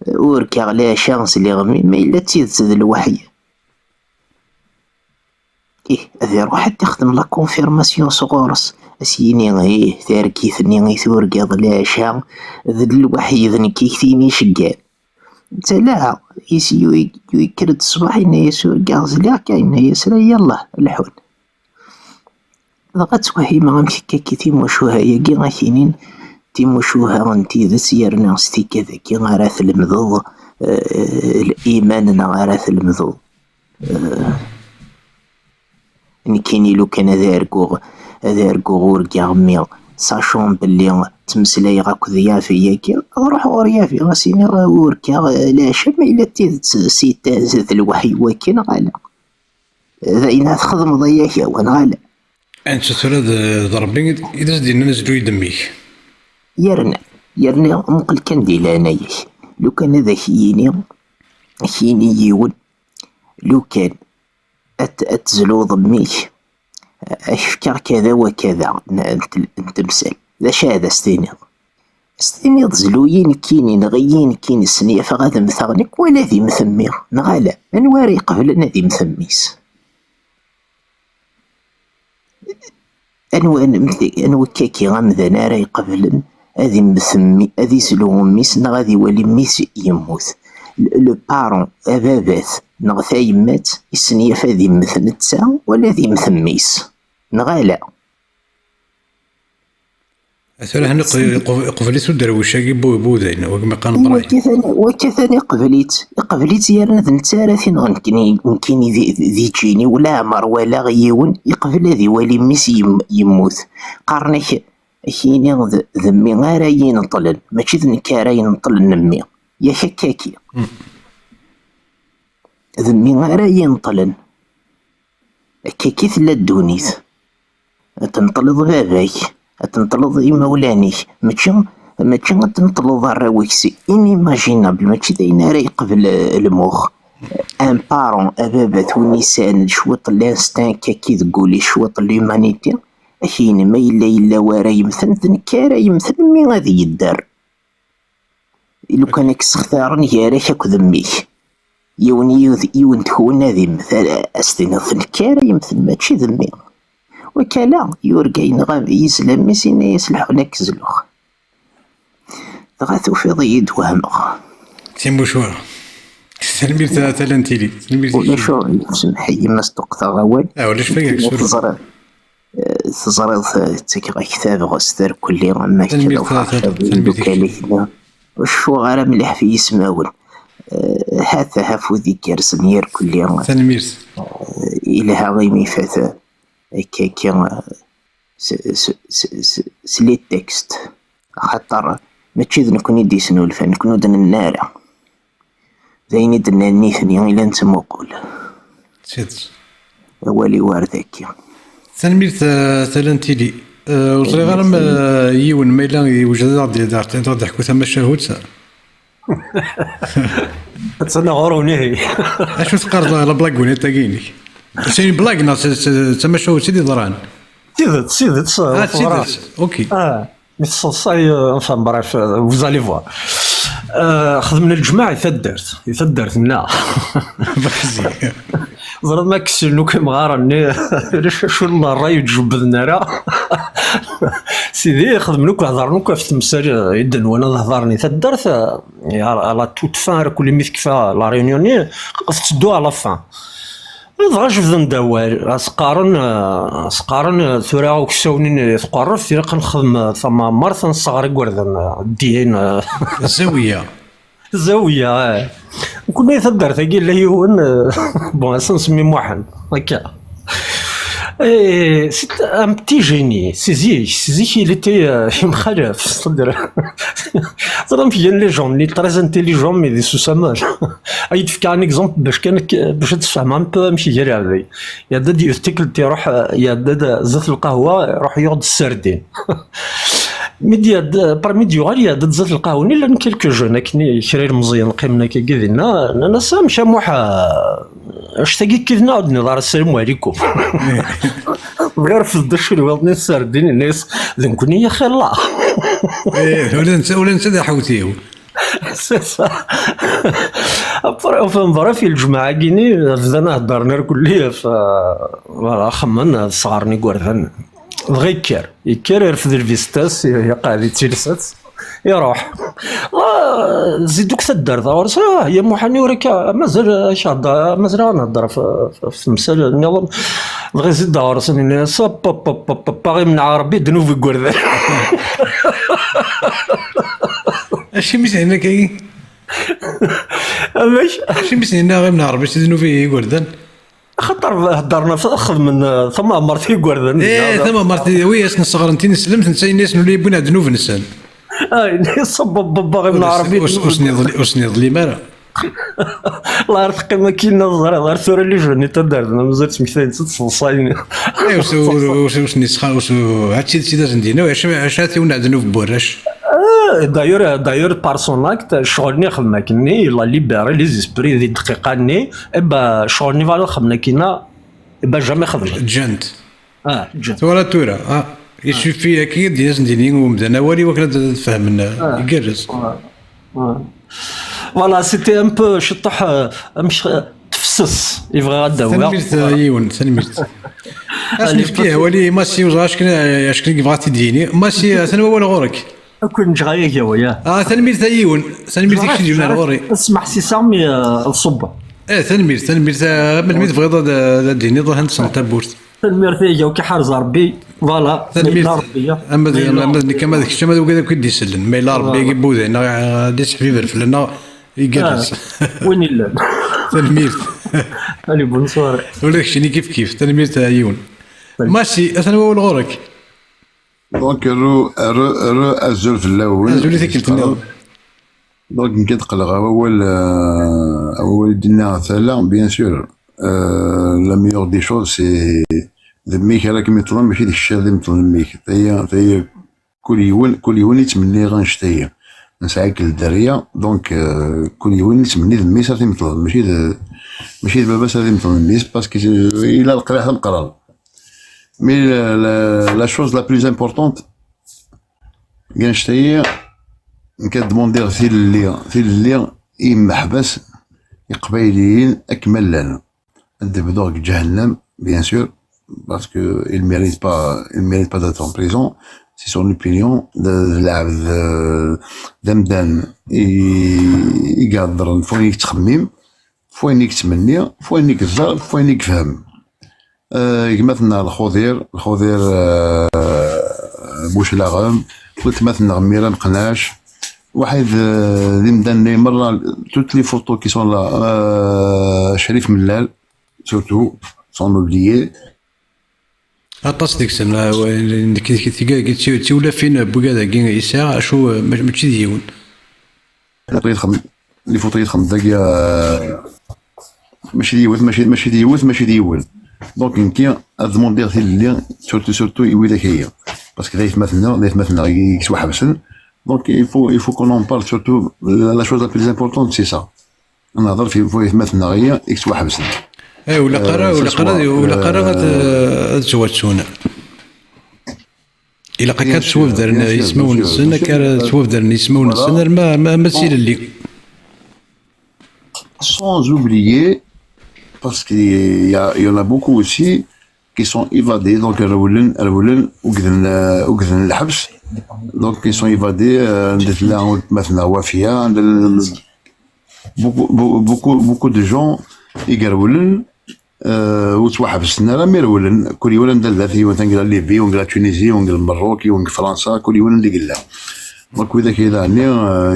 Speaker 7: وركا على شانس اللي غمي ما إلا تيد الوحي هذا روح تخدم لا كونفيرماسيون صغورس اسيني غي تاركي ثني غي ثورقا لا شان ذد الوحي ذني كيثيني شقال تلا يسيو يكرد الصباح إنا يسور قازلا كاين يسرا يلا الحون ضغط وهي ما غمشي كاكي تيموشوها ياكي غاكينين تيموشوها غنتي ذا سيارنا ستي كذا كي غاراث المذوض الإيمان غاراث المذوض نكيني لو كان ذاركو غوركي غميغ ساشون بلي تمسلاي غاك ضيافي ياكي روح غوريافي غاسيني غوركا لا شم إلا تيد سيتا زاد الوحي وكين غالا ذا إنا تخدم ضياكي ونغالا
Speaker 2: أنت ترى ضربين إذا زدنا نزلو يدميك
Speaker 7: يرنا مقل كان ديلانايش لو كان هذا خيني يون لو كان أتزلو ضميك أشفكر كذا وكذا نتمثل ذا شاذا استينيض زلوين كيني نغيين كيني السنية فغادا مثغنك ولا ذي مثمير نغالا أنواري قبل ذي مثميس أنو كاكي غامذا ناري قبل هذي مثمي هذي سلو ميس نغادي ولي ميس يموت لو بارون أبابات نغثا يمات السنية فهذي مثل نتسا ولا ذي مثميس نغالا
Speaker 2: أثر هنا قبلت الدرويشة بودين وكما قال براي
Speaker 7: وكثاني قبلت يارنا ذنتارثين ممكن ذي جيني ولا عمر ولا غيون يقبل هذي ولي ميس يموت قارنك كيني ذمي غير ينطلن ماشي ذنكارا ينطلن نمي يا شكاكي ذمي غير ينطلن كاكي ثلا الدونيث تنطلض باباك تنطلض مولانيك ماشي تنطلض الراويكسي انيماجينابل ماشي داينا راي قبل المخ ان بارون ابابات ونسان شوط لانستان كاكي تقولي شوط ليومانيتي أكين ما إلا وارا يمثل ذنكارا يمثل مي غادي يدار إلو كان كسختارن ياراك أكو ذميك يون تكون هذي مثل أستينا ذنكارا يمثل ماشي ذمي وكالا يورقين غابي يسلم ميسينا يسلحونا كزلوخ غاثو في ضيد وهمغ
Speaker 2: تيمو شوار سلمي تالنتيلي
Speaker 7: ولا شو سمحي ما استقطع غوال
Speaker 2: ولاش فيك سوري
Speaker 7: تزرد تكرا كتاب غستر كلي غما كذا وخاشب وشو غير مليح في يسماون هذا هافو ذيك رسمير كلي
Speaker 2: تلميذ
Speaker 7: إلى هاغيمي فاتا كي سلي التكست خاطر ماشي نكون يدي سنولفا نكونو دن النار زيني دناني ثاني إلا نتموقل
Speaker 2: سيت
Speaker 7: والي واردك.
Speaker 2: تنميرت تلانتيلي وصري غرم يون ما إلا يوجد دار دارتين تضحكو ثم الشهود
Speaker 8: تسنى غوروني
Speaker 2: اشو تقار لا بلاكوني تاكيني سيني بلاكنا تما الشهود سيدي ضران
Speaker 8: سيدت
Speaker 2: سيدت اوكي
Speaker 8: مثل صاي انفان بريف فوزالي فوا خدمنا الجماعة يثدرت لنا ضرب ما كسلنو كمغارني شو الراي تجبدنا راه سيدي خدمنوك هضرنوك في التمثال يدن وانا هضرني ثدرت على توت فان كل ميث كفا لا ريونيوني قفتدو على فان ضرج في ندوار سقارن ثورا وكساونين تقرف في نخدم ثم مرثن صغار قردن الدين الزاوية كنا يثدر ثقيل اللي هو بون نسمي موحد هكا سيت ان بتي جيني سيزيك il était مخالف صدر ظلم في لي جون لي تريز انتيليجون مي دي سوسامال يدفك ان اكزومبل باش تفهم ان بو ماشي غير هذا يدد يفتكل تيروح يدد زيت القهوه يروح يقعد السردين ميديا برميديو غاليه ضد زيت القهوه لان كيلكو جون كني شرير مزيان قيمنا كي كذينا انا سام شموحه اش تاقي كيف نعاود نظهر السلام عليكم غير في الدش الوطني السردين الناس ذنكوني يا خي الله
Speaker 2: ولا نسى ذا حوتيو
Speaker 8: فنظرا في الجماعة كيني بدنا هضرنا كلية خمنا صغارني قردان بغى يكر يرفد الفيستاس يقعد يتلسات يروح زيدوك تدار ضرس هي محاني وريك مازال شاد مازال نهضر في التمثال النظام بغى زيد ضرس الناس باغي من عربي دنوفي قردان
Speaker 2: اش مزيان كاين اش مزيان غير من عربي دنوفي قردان
Speaker 8: خاطر هضرنا اخذ من ثم مرتي قردان
Speaker 2: ثم مرتي وياس نصغر انت نسلمت نسى الناس اللي يبون دنوف نسان
Speaker 8: صب باغي من عربي
Speaker 2: وسني ظليم راه
Speaker 8: الله يرتقي ما كاين نظر الله ثورة اللي جوني تدارنا مازال سميتها تصلصاين
Speaker 2: وسني سخا هادشي سيدا زندينا واش هاتي ونعدنو في بوراش
Speaker 8: دايور بارسوناك شغلني خدمنا كني لا ليبري لي زيسبري دي دقيقه ني ابا شغلني فالا خدمنا كينا ابا جامي خدمنا
Speaker 2: جنت
Speaker 8: جنت
Speaker 2: ولا تورا يشوفي اكيد ديال زندينين ومدنا والي وكنا تفهمنا يقرز
Speaker 8: فوالا سيتي ان بو شطح مش تفسس يبغى غدا
Speaker 2: تنميرت يون تنميرت اسني فيه ولي ماشي وزاش كنا بغاتي تديني ماشي انا ولا غورك
Speaker 8: كل نجغايك يا وياه
Speaker 2: تنميرت يون تنميرت كي جبنا غوري
Speaker 8: اسمح سي سامي الصبه
Speaker 2: تنميرت من ميت بغيضه ديني ظهر نتصنت بورت
Speaker 8: تنميرت يا وكي حارز ربي فوالا
Speaker 2: ربي اما كما داك الشيء هذا وكذا كيدي يسلن ما الا ربي يبو ذا ديس حبيب فلنا يجلس
Speaker 8: وين الا
Speaker 2: تنميرت
Speaker 8: علي بونسوار
Speaker 2: ولا داكشي كيف تنميرت عيون ماشي انا هو الغورك
Speaker 9: دونك رو ازول في الاول
Speaker 2: ازول تكلتني
Speaker 9: دونك يمكن تقلق اول دينا ثلاثه بيان سور لا ميور دي شوز سي ذميك هذاك مثلا ماشي ديك الشيء اللي مثلا ذميك هي كل يوم يتمنى غنشتهي نسعيك للدريه دونك كل يوم يتمنى ذمي صافي مثلا ماشي دابا صافي مثلا الناس باسكو الا القرا حتى نقرا مي لا شوز لا بلوز امبورطونت غنشتهي كدموندي في اللي محبس قبايليين اكمل لنا ندبدو جهنم bien sûr parce que il mérite pas d'être en prison c'est son opinion دمدان يقدر فوين يتخمم فوين يتمنى فوين يكزر فوين يفهم مثلا الخضير بوشلاغم قلت مثلا غميره مقناش واحد اللي مدان مره توت لي فوتو كي سون لا شريف ملال سورتو سون اوبليي
Speaker 2: اطاس ديك السنه كي ولا فين بوكادا كي يساع شو ماشي ديون
Speaker 9: بغيت اللي فوت يدخل داكيا ماشي ديول دونك يمكن ادموندير في اللي سورتو يوي داك هي باسكو لا يتمثلنا يسوا حبسن دونك il faut qu'on en parle surtout la chose la plus importante c'est ça نهضر في يتمثلنا هي يسوا حبسن
Speaker 2: ولا قرا تزوجتونا إلا كانت سواف درنا يسمون السنة كان سواف درنا يسمون السنة ما تسير اللي
Speaker 9: sans oublier parce qu'il y en a beaucoup aussi qui sont évadés donc وقدن الحبس donc ils sont évadés عندنا مثلا وافية عندنا beaucoup de gens يقرولن وتوحبسنا راه ميرولن كل يوم ندير في ونقرا ليبي ونقرا تونيزي ونقرا المروكي ونقرا فرنسا كل يوم اللي قلنا دونك وذاك يعني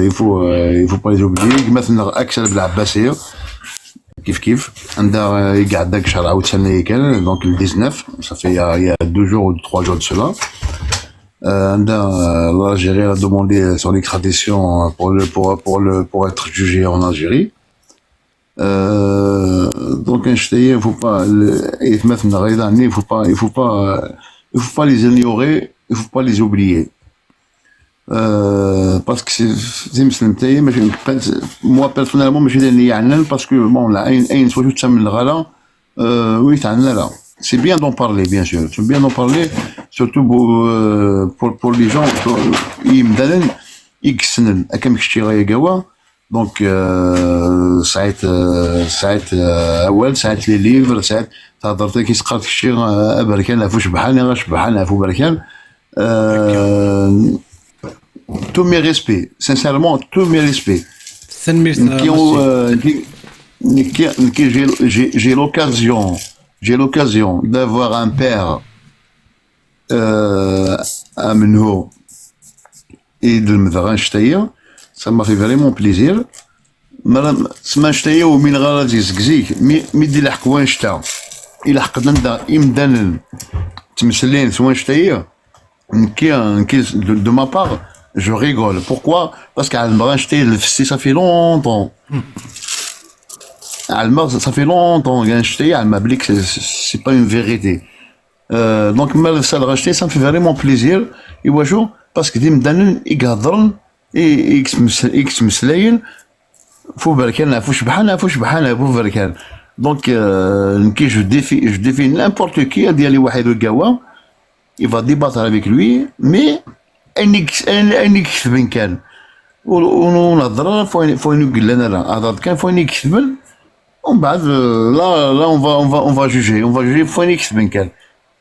Speaker 9: يفو با لي زوبلي مثلا اكثر بالعباسيه كيف عندها يقعد داك شهر عاوتاني كان دونك ال 19 صافي يا 2 jours ou 3 jours de cela عندها l'Algérie a demandé son extradition pour être jugé en Algérie donc il faut pas il faut pas les ignorer il faut pas les oublier parce que c'est moi personnellement ماشي داني يعنن parce que bon là اين سوى تسمى الغلا وي تعنا لا c'est bien d'en parler bien sûr c'est bien d'en parler surtout pour les gens يمدلن يكسنن كم كشتي غايا قوا دونك ساعات اول ساعات لي ليفر ساعات تهضر كي سقرت الشيء بركان عفوش بحالنا غاش بحالنا عفو بركان tous mes respects sincèrement tous mes respects j'ai l'occasion d'avoir un père à Menho et de Mdran Chtaïa ça m'a fait vraiment plaisir سما شتايا ومن غادي يزكزيك مي دير الحكوان شتا الى حقنا يمدان تمثلين سوا شتايا نكي de ma part je rigole pourquoi parce qu'à Almar ça fait longtemps Almar ça fait longtemps qu'un شتايا Almar Blik c'est pas une vérité donc mal ça le racheter ça me fait vraiment plaisir et واجو parce que يمدان يقدرن اكس مسلاين فو بركان فوش بحالنا فو بركان دونك نكي جو ديفي n'importe qui ديالي واحد وقاوا il va débattre avec lui mais اني كذبن كان ونهضر فوين يقول لنا راه هذا كان فوين يكذبن ومن بعد لا on va juger فوين يكذبن كان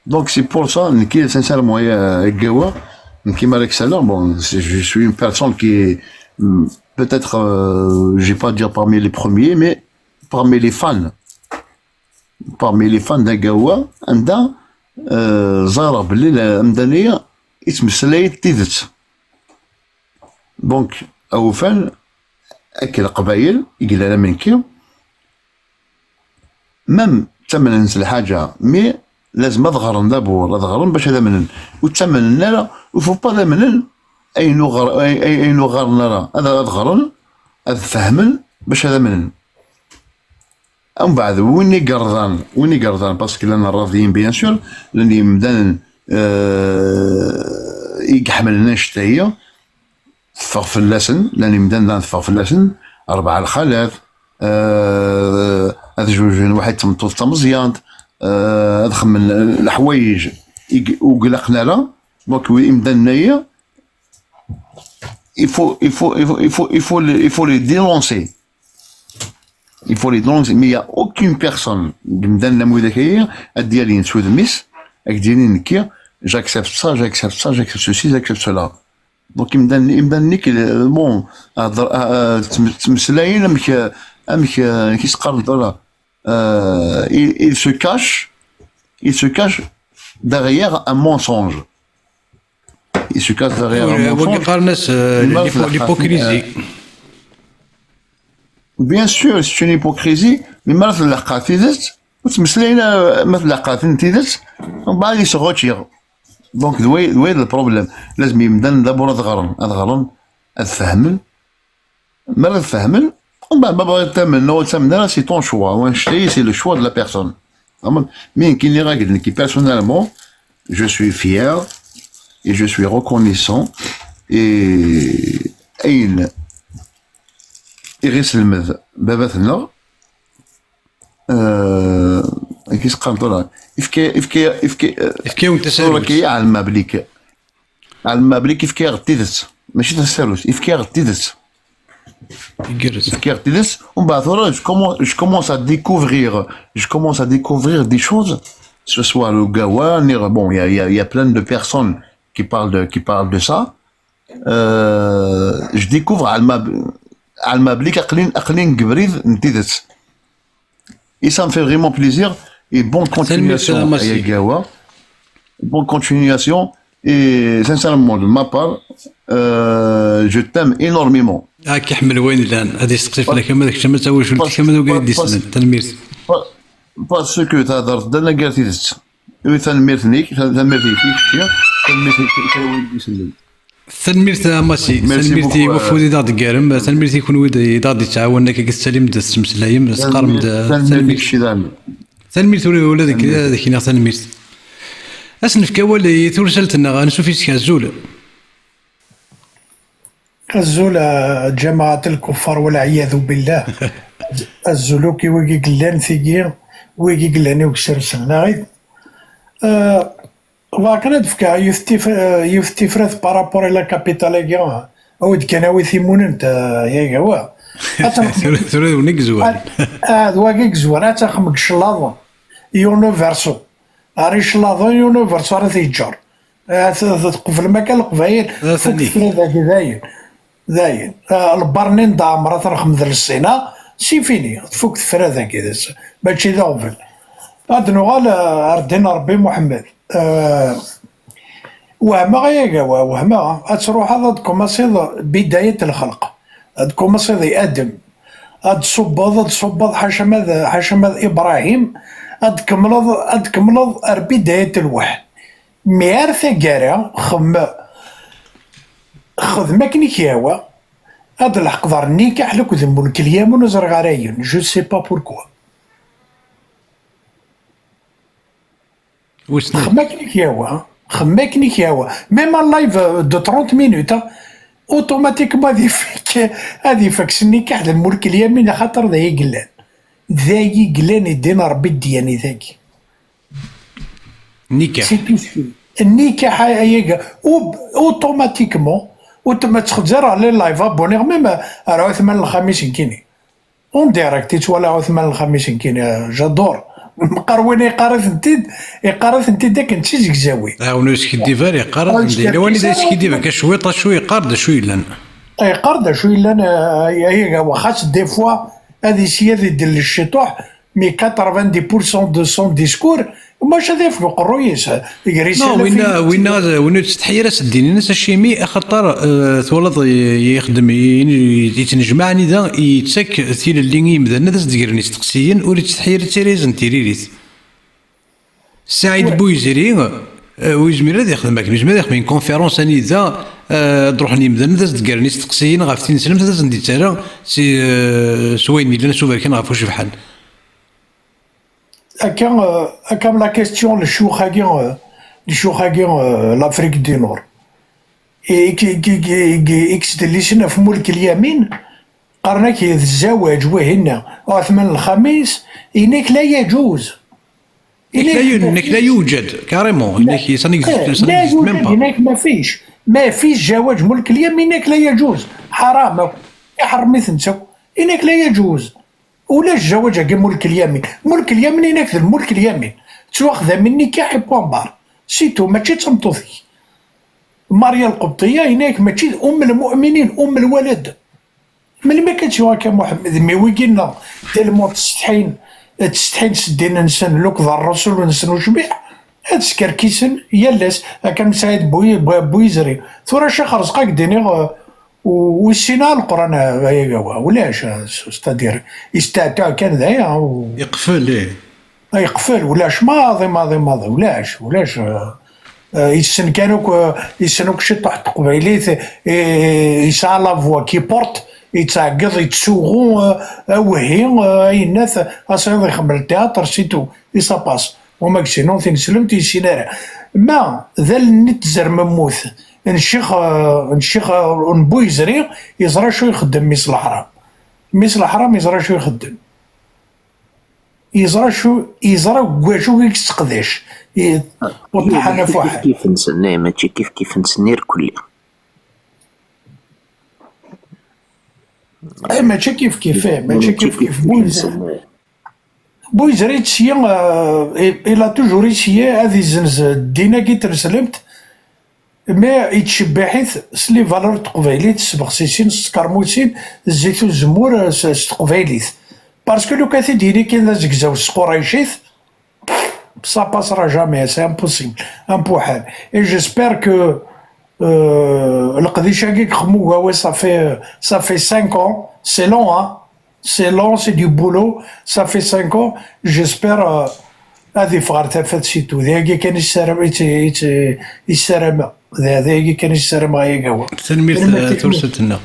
Speaker 9: دونك سي بور سا نكي سانسيرمون يا قاوا Qui m'a l'excellent, bon, je suis une personne qui est peut-être, je vais pas dire parmi les premiers, mais parmi les fans d'Agawa, عندها زارة بالليل مدنية اسم سلاية تيدت دونك أوفان أكل قبايل يقول لنا من كي مم تمن ننزل حاجة مي لازم أضغرن دابور أضغرن باش هذا منن وتمن النار وفو با هذا منن أي نغار نرى هذا أضغرن هذا فهمن باش هذا منن أم بعد ويني قرضان باسكو لنا راضيين بيان سور لاني مدان يحملنا شتايا تفغ في اللسن لاني مدان تفغ في اللسن 4 الخالات هذا جوج واحد تمطوط مزيانت هذا خمن الحوايج وقلقنا لا دونك مدان نايا il faut les dénoncer. Il faut les dénoncer, mais il n'y a aucune personne qui me donne la moudakaya à dire une sous de miss, avec dire une kia, j'accepte ça, j'accepte ceci, j'accepte cela. Donc il me donne ni que bon, qui se parle là, il se cache derrière un mensonge. Il se cache derrière un mensonge.
Speaker 2: L'hypocrisie.
Speaker 9: Bien sûr, c'est une hypocrisie, mais مثل الحقاتيدت وتمثلينا مثل الحقاتيدت ومن بعد يسغوتشيغ دونك دوي البروبليم لازم يمدن دابور أضغرن أتفهمن مالا تفهمن C'est ton choix. C'est le choix de la personne. Mais qui personnellement, je suis fier et je suis reconnaissant et يغسل باباتنا كيس قال طلع
Speaker 2: إفكي وتسالوس
Speaker 9: على المبليك إفكي غتيدس ماشي تسالوس إفكي غتيدس ومن بعد je commence à découvrir des choses, ce soit le Gawa, bon, il y a plein de personnes qui parlent de ça. Je découvre Al-Mablik Aqlin Gbriz Ntidet. Et ça me fait vraiment plaisir. Et bonne continuation à Gawa. Bonne continuation. Et sincèrement, de ma part, je t'aime énormément.
Speaker 2: كيحمل وين الان هذه السقسيف لك ما داك الشمس هو شو كما قال دي سنه تنميرت
Speaker 9: باسكو تهضر انا قالت لك تنميرتنيك
Speaker 2: تنميرت ماشي تنميرتي وفودي داد كارم تنميرتي يكون ويدي داد يتعاون لك كتسلم د السمسلايم سقارم تنميرت ولا داك تنميرت اسنف كوالي ترسلتنا غنشوف فيك الزول
Speaker 10: الزول جماعة الكفار والعياذ بالله الزلوكي ويجي قلان ثقير ويجي قلاني وكسر سناغيد لكن دفكا يفتي فرث بارابور إلى كابيتاليكيا أود كاناوي ثيمون انت يا قوا
Speaker 2: ثوري ونيك زوال
Speaker 10: واقيك زوال تاخمك شلاضو يونيفرسو اري شلاضو يونيفرسو راه تيجار تقفل المكان القبايل فوق ذاك داين البرنين دامرة ترخم ذا السينة سي فيني تفوق ثفرة كذا ماشي ذا غفل هاد نوغال ردينا ربي محمد وهما غيا قوا وهما تروح هذا كوماسي بداية الخلق هاد كوماسي آدم هاد صباض حشمد إبراهيم هاد كملض بداية الوحي ميار ثقارة خذ ماكنيك ياوا هاد الحقدر نيكاح لك ذنبو الكليام ونزرق عليا جو سي با بوركوا خماكنيك ياوا ميم اللايف دو 30 مينوت اوتوماتيكمون هادي فاكس النكاح ذنبو الكليام خاطر ذاي قلان يدينا ربي الدياني ذاكي
Speaker 2: نكاح
Speaker 10: النكاح هيا اوتوماتيكمون وتما تخزر على اللايف ابوني ميم راه ثمان الخميس كيني اون ديريكت ولا ثمان الخميس كيني جادور مقروين يقارث انت داك انت زكزاوي
Speaker 2: ونوس كديفار يقارث لو اني دايس كديفا كشويطه شوي قارد شوي لان
Speaker 10: قارد شوي لان هي وخاص دي فوا هذه سيادة ديال الشطوح مي 90% دو سون ديسكور ماش هذا في القرويس
Speaker 2: وين تستحي راس الدين الناس الشيمي خاطر تولد يخدم يتنجمع نيدا يتسك ثيل اللي يمدى الناس ديرني تقسيين وريت تستحي تيريز نتيريريت سعيد بويزيري ويزمير هذا يخدم معك يزمير يخدم كونفيرونس انيدا تروح نيمدى الناس ديرني تقسيين غافتين سلم تاز ندي ترى سي سويني لنا سوبر كان غافوش بحال
Speaker 10: comme la question le choukhagien l'Afrique du Nord et qui extélishna في ملك اليمين قرنا كي الزواج وهنا ثمان الخميس إنك لا يجوز
Speaker 2: إنك لا يوجد كاريمون إنك
Speaker 10: لا يوجد إنك ما فيش زواج ملك اليمين إنك لا يجوز حرام يحرم مثنسو إنك لا يجوز ولا الزواج كي ملك اليمين ينكذب ملك اليمين تواخذ من نكاح بوان بار سيتو ماشي تمطوثي ماريا القبطيه هناك ماشي ام المؤمنين ام الولد ملي ما كانش هكا محمد مي ويقينا تالمو تستحين سدينا نسن لوك ذا الرسول ونسن وشبيح هاد سكركيسن يلاس كان سعيد بويزري ثورة شيخ رزقك ديني والسينا القران هيا ولاش ستادير يستعتع كان ذايا
Speaker 2: يقفل
Speaker 10: يقفل ولاش ماضي ولاش يسن كانوك شي تحت قبيليت يسعى لافوا كي بورت يتعقض يتسوغو اوهي اي ناس اصيغ يخمر التياتر سيتو يسا باس وما كسينو تنسلم تيسينارا ما ذا النتزر مموت نشيخ نبو يزري يزرى شو يخدم ميس الحرام ميس الحرام يزرى شو يخدم يزرى واش يستقداش وطحنا في واحد
Speaker 7: كيف نسني ماشي كيف نسنير كلي
Speaker 10: اي ماشي كيف بويزري تسيا إلا توجور يسيا هذه الزنز دينا كي ترسلمت ما يتشبحيث سلي فالور تقبايليت سبغسيسين سكرموسين زيتو الزمور تقبايليت باسكو لو كاثي ديري كي زكزاو سقورايشيث سا باسرا جامي سي امبوسيبل امبوحال اي جيسبر كو القضية كي خمو هو صافي 5 ans سي لون c'est long, c'est du boulot, ça fait 5 ans, j'espère هذه فغار تافات سيتو ذاكي كان يسرم ذاكي كان يسرم غايا قهوة
Speaker 2: تنمير تورستنا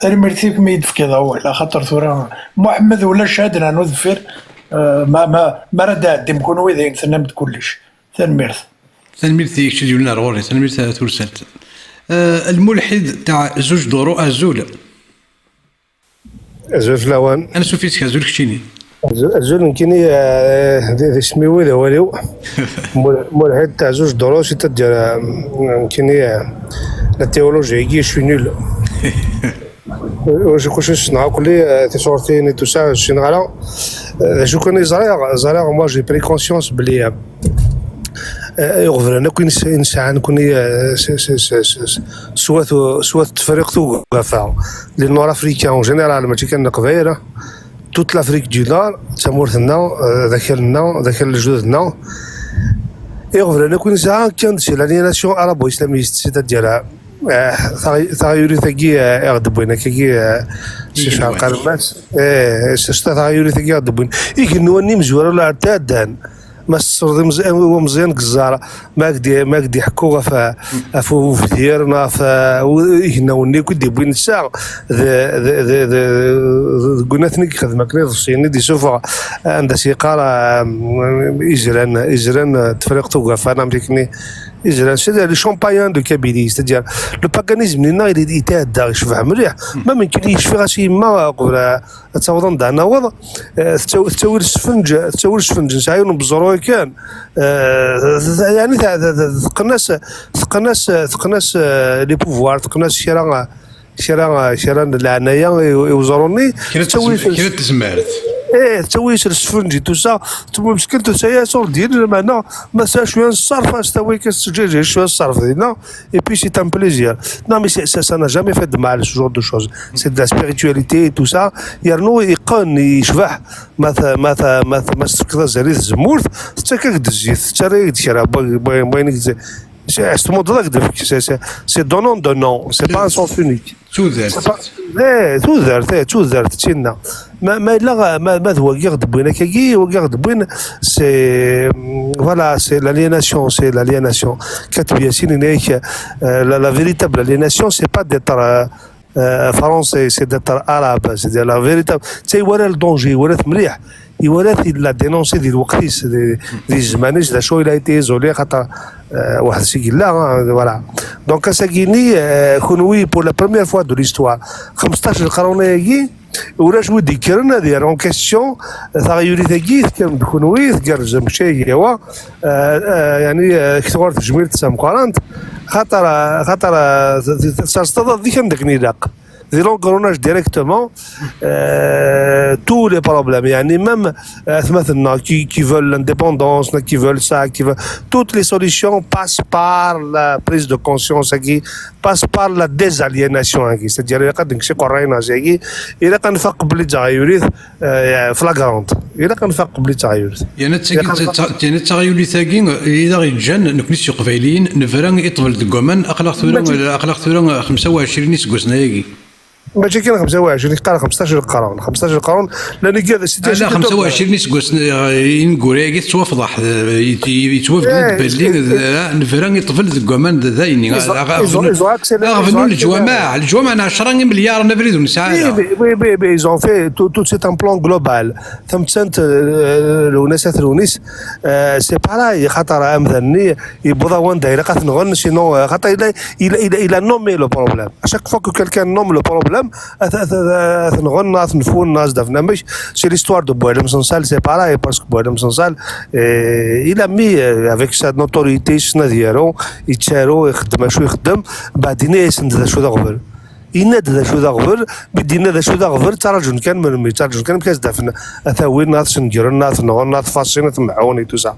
Speaker 10: تنميرتيك ما يدفك هذا هو على خاطر ثورة محمد ولا شادنا نذفر ما رد عدم كون ويذين تنمت كلش
Speaker 2: تنمير ثيك شدي لنا رغوري تنمير تورست الملحد تاع زوج دورو أزول
Speaker 11: أزول فلاوان
Speaker 2: أنا سوفيتك أزول كشيني
Speaker 11: أزول يمكنني سميوي ذا والو ملحد تاع زوج دروس تدير يمكنني لا تيولوجي يجي شوي نول واش كوش نعاود لي تصورتين تو سا جينيرال جو كوني زرير موا جي بري كونسيونس بلي يغفر لنا كون إنسان كون سوات تفريق توقفا لي نور أفريكان أون جينيرال ماشي كان قبايلة توت لافريك دو نور تمورتنا ذاك الجدودنا يغفر لنا كون إنسان كان سي لاليناسيون عربو إسلاميست سيتادير تغيري ثقي أغدبوين كي شي شحال قربات شتا تغيري ثقي أغدبوين يكنواني مزورة ولا عتادان ما الصردي مزيان قزارة ما قدي حكوها في ديارنا هنا وني كدي بوين الساعة قلنا ثني خدمة كني ضصيني دي سوفا عند سيقارة إجران تفريق توقف أنا مليكني إجران سيدي لي شامبايان دو كابيلي ستادير لو باغانيزم لنا يتعدى يشفع مليح ما ممكن يشفي راسي ما قبل تصاوض عندنا وضع تسوي السفنج نسعيون بزرو كان يعني ثقناس لي بوفوار ثقناس شيران العناية يوزروني
Speaker 2: كي تسمعت
Speaker 11: تسوي السفنجي تو سا تبغى مسكين تو سايا صور ديال معنا ما سا شويه الصرف استوي كتسجل شويه الصرف ديالنا اي بي سي ان بليزير نو مي سا نا جامي فات مال سو جور دو شوز سي دا سبيريتواليتي تو سا يرنو يقن يشبح ما سكر زريت الزمور حتى كدزيت حتى راه دشرا بغينك c'est mon droit de c'est donnant c'est pas un sens unique توذرت تينا ما الا ما هو غيرد بوين كي وغيرد بوين سي فوالا سي l'aliénation كاتب ياسين هناك la véritable aliénation c'est pas d'être français c'est d'être arabe c'est la véritable تي ولا الدونجي ولا مليح يورث لا دينونسي ديال الوقتيس ديال الزمانيش دا شو الى ايتي زولي خاطر واحد الشيء لا فوالا دونك ساكيني كونوي بور لا بروميير فوا دو ليستوار 15 القرون هاكي ولا شو ذكرنا ديال اون كيستيون تغيري ثاكي كان كونوي ذكر زمشي هو يعني كثر تجميل تسام قرانت خاطر تستضاف ذيك عندك نيداق Ils l'engrenagent directement tous les problèmes. يعني même qui veulent l'indépendance, qui veulent ça, qui veulent toutes les solutions passent par la prise de conscience, qui passent par la désaliénation. C'est-à-dire il قد نكشي قرينا زي إذا كان فاق بلي تغيريث فلاغرانت إذا كان فاق بلي تغيريث.
Speaker 2: يعني التغير ثاقين إذا يجان نكنيس قبايليين نفران يطبل دقومان أخلاق ثورة 25 سكوسنا يجي.
Speaker 11: ماشي كاين 25 قال 15 قرون 15 قرون لان كذا
Speaker 2: لا 25 نسقس نقول كي توافضح يتوافق باللي نفران يطفل الكمان ذايني غفنوا الجوامع 10 مليار نفريد ونسعى
Speaker 11: وي ils ont fait tout c'est un plan global ثم تسنت الوناس تونس سي باراي خاطر امذني يبغى وين دايره قات نغن سينو خاطر الى نومي لو بروبليم اشاك فوا كو كالكان نوم لو بروبليم نغن نفون الناس دفنا مش سي l'histoire de Boedem Sansal c'est pareil parce que Boedem Sansal il a mis avec sa notoriété شنو ديالو يتشارو يخدم شو يخدم بعدين يسند شو دغبل يناد ذا شو ذا غفر بدينا ذا شو ذا غفر تراجل كان من تراجل كان كاس دافنا اثاوين ناس شنجر ناس نغون ناس فاسين تمعوني تو سا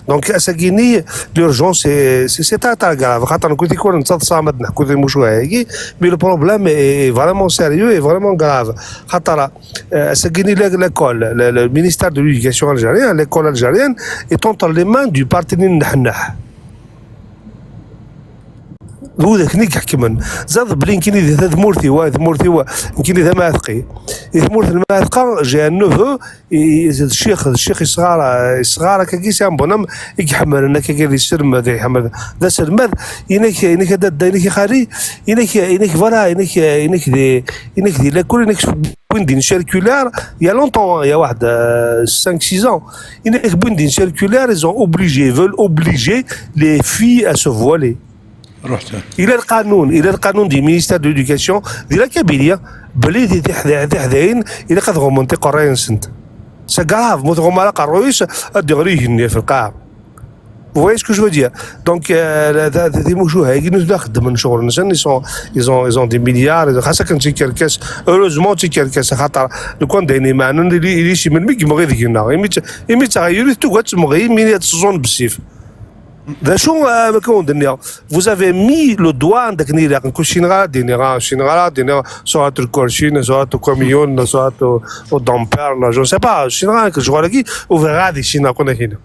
Speaker 11: دونك اساكيني لورجونس سي تا غراف خاطر كنت يكون نتصاد صامد نحكو ذي مشو هاكي مي لو بروبليم اي فريمون سيريو اي فريمون غراف خاطر اساكيني ليكول le ministère de l'éducation algérien l'école algérienne est entre les mains du parti النحنح هو ذاك نيك حكمن زاد بلين كاين ذا ثمورتي كاين ذا ماثقي ثمورت الماثقه جا نوفو الشيخ الصغار كيس ام بونم يحمل انك كاين السرم ذا يحمل ذا سرمد ينك داينك خاري ينك فوالا ينك دي لا كل ينك بوندين سيركولار يا لونطون يا واحد 5 6 ans ينك بوندين سيركولار ils ont veulent obliger les filles à se voiler. الى القانون دي مينيستير دو ليدوكاسيون ديال كابيليا بلي دي حداين الى قد غومونتي قراين سنت سا غراف موت غومالا قرويش ادغري في القاع فوي سكو جو دير دونك دي موشو هاكي نبدا خدم من شغل نسان ils ont des milliards خاصة كان تي كالكاس هوروزمون تي كالكاس خاطر لو كان دايني معنا اللي شي من ميك مغي ديالنا يمي تغيري تو غات مغي مين تزون بالسيف Vous avez mis le doigt soit au Corchine, soit au Comion, soit au Damper, je ne sais pas, je crois que on verra des Chinois qu'on a ici.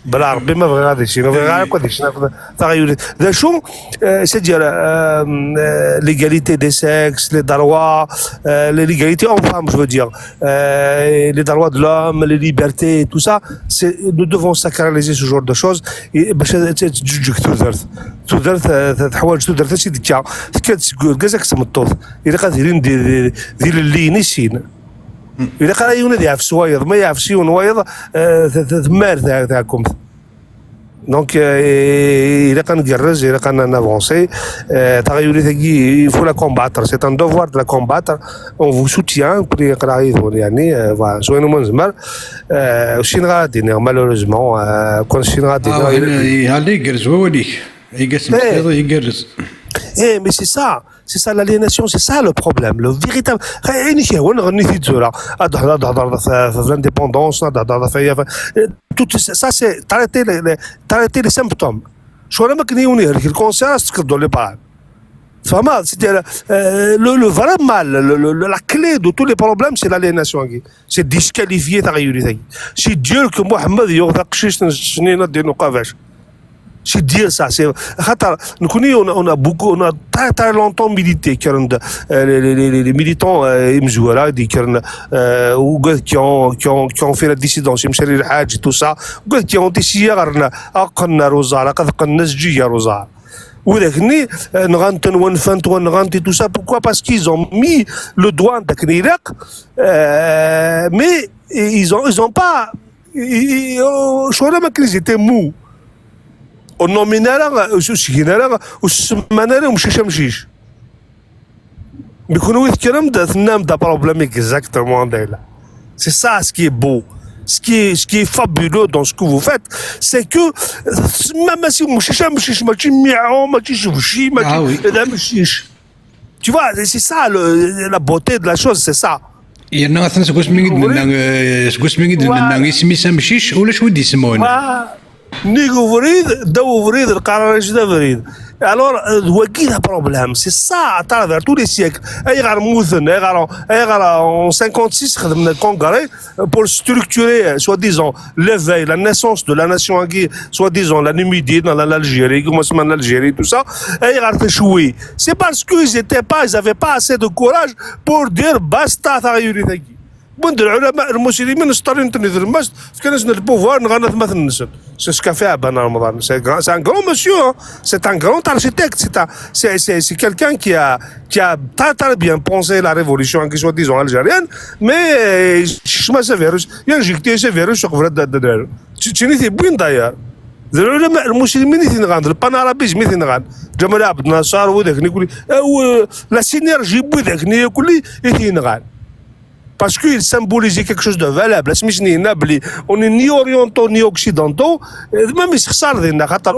Speaker 11: بالعربي ما بغا هذا الشيء بغا قداش تغير ذا شو c'est-à-dire l'égalité des sexes les droits l'égalité homme-femme je veux dire les droits de l'homme les libertés tout ça c'est nous devons sacraliser ce genre de choses باش تجوج تودرت حوايج تودرت شي ديكا كتقول كازاك سمطوط الا قادرين ديال اللي نسين إذا قال يونا يعرف سوايض ما يعرف شي ونوايض تمار تاعكم دونك إذا كنقرز إذا كنافونسي تغيري ثقي il faut la combattre c'est un devoir de la combattre on vous soutient pour يقرا يعني فوالا شوينو من زمر شي غادي مالوريزمون كون شي غادي
Speaker 2: هالي يقرز هو وليك يقسم يقرز
Speaker 11: Eh, mais c'est ça l'aliénation, c'est ça le problème, le véritable. L'indépendance, tout ça, c'est t'arrêter les symptômes. Je vois que le cancer, c'est que dans les parents. C'est-à-dire, le vrai mal, la clé de tous les problèmes, c'est l'aliénation. C'est disqualifier ta réalité. C'est Dieu que Mohamed c'est dire ça c'est on a beaucoup on a très longtemps milité les militants mzouara qui ont fait la dissidence مشاري الحاج tout ça qui ont essayé قلنا روزار قلنا زجيه روزار ولكن نغنتن ونفنت ونغنتي tout ça pourquoi parce qu'ils ont mis le doigt داك العراق mais ils ont pas شو ما كان c'était mou ونومينا وسكينا وسمانا ومشيش مشيش بيكونوا يتكلم نام دا بروبلème exactement là c'est ça ce qui est beau ce qui est fabuleux dans ce que vous faites c'est que même si مشيش ماشي ميعو ماشي شوشي ماشي tu vois c'est ça la beauté de la chose c'est ça
Speaker 2: يرنا مثلا سكوس من قد لنا يسمي سامشيش ولا شو ودي يسمونه
Speaker 11: نيجو فريد دو فريد القرار دا فريد Alors, il y a un problème. C'est ça, à travers tous les siècles. En 56, le Congrès, pour structurer, soi-disant, l'éveil, la naissance de la nation anguille, soi-disant, la Numidie, dans l'Algérie, commencement de l'Algérie, tout ça, ils ont échoué. C'est parce qu'ils n'avaient pas assez de courage pour dire basta, Bon, العلماء المسلمين ستارين تنذر المسجد كان البوفوار نغنى ثمث النسل سي سكا فيها بن رمضان سي ان غران مسيو سي ان غران architecte c'est quelqu'un qui a très bien pensé la révolution qui soit disons algérienne mais ما سافيروس ينجيكتي سافيروس قبل الدراري تشيني بوين داير العلماء المسلمين يثنغان البانارابيزم يثنغان جمال عبد الناصر وذاك نقول لا سينيرجي بوذاك نقول يثنغان parce qu'il symbolisait quelque chose de valable. On n'est ni orientaux ni occidentaux, même si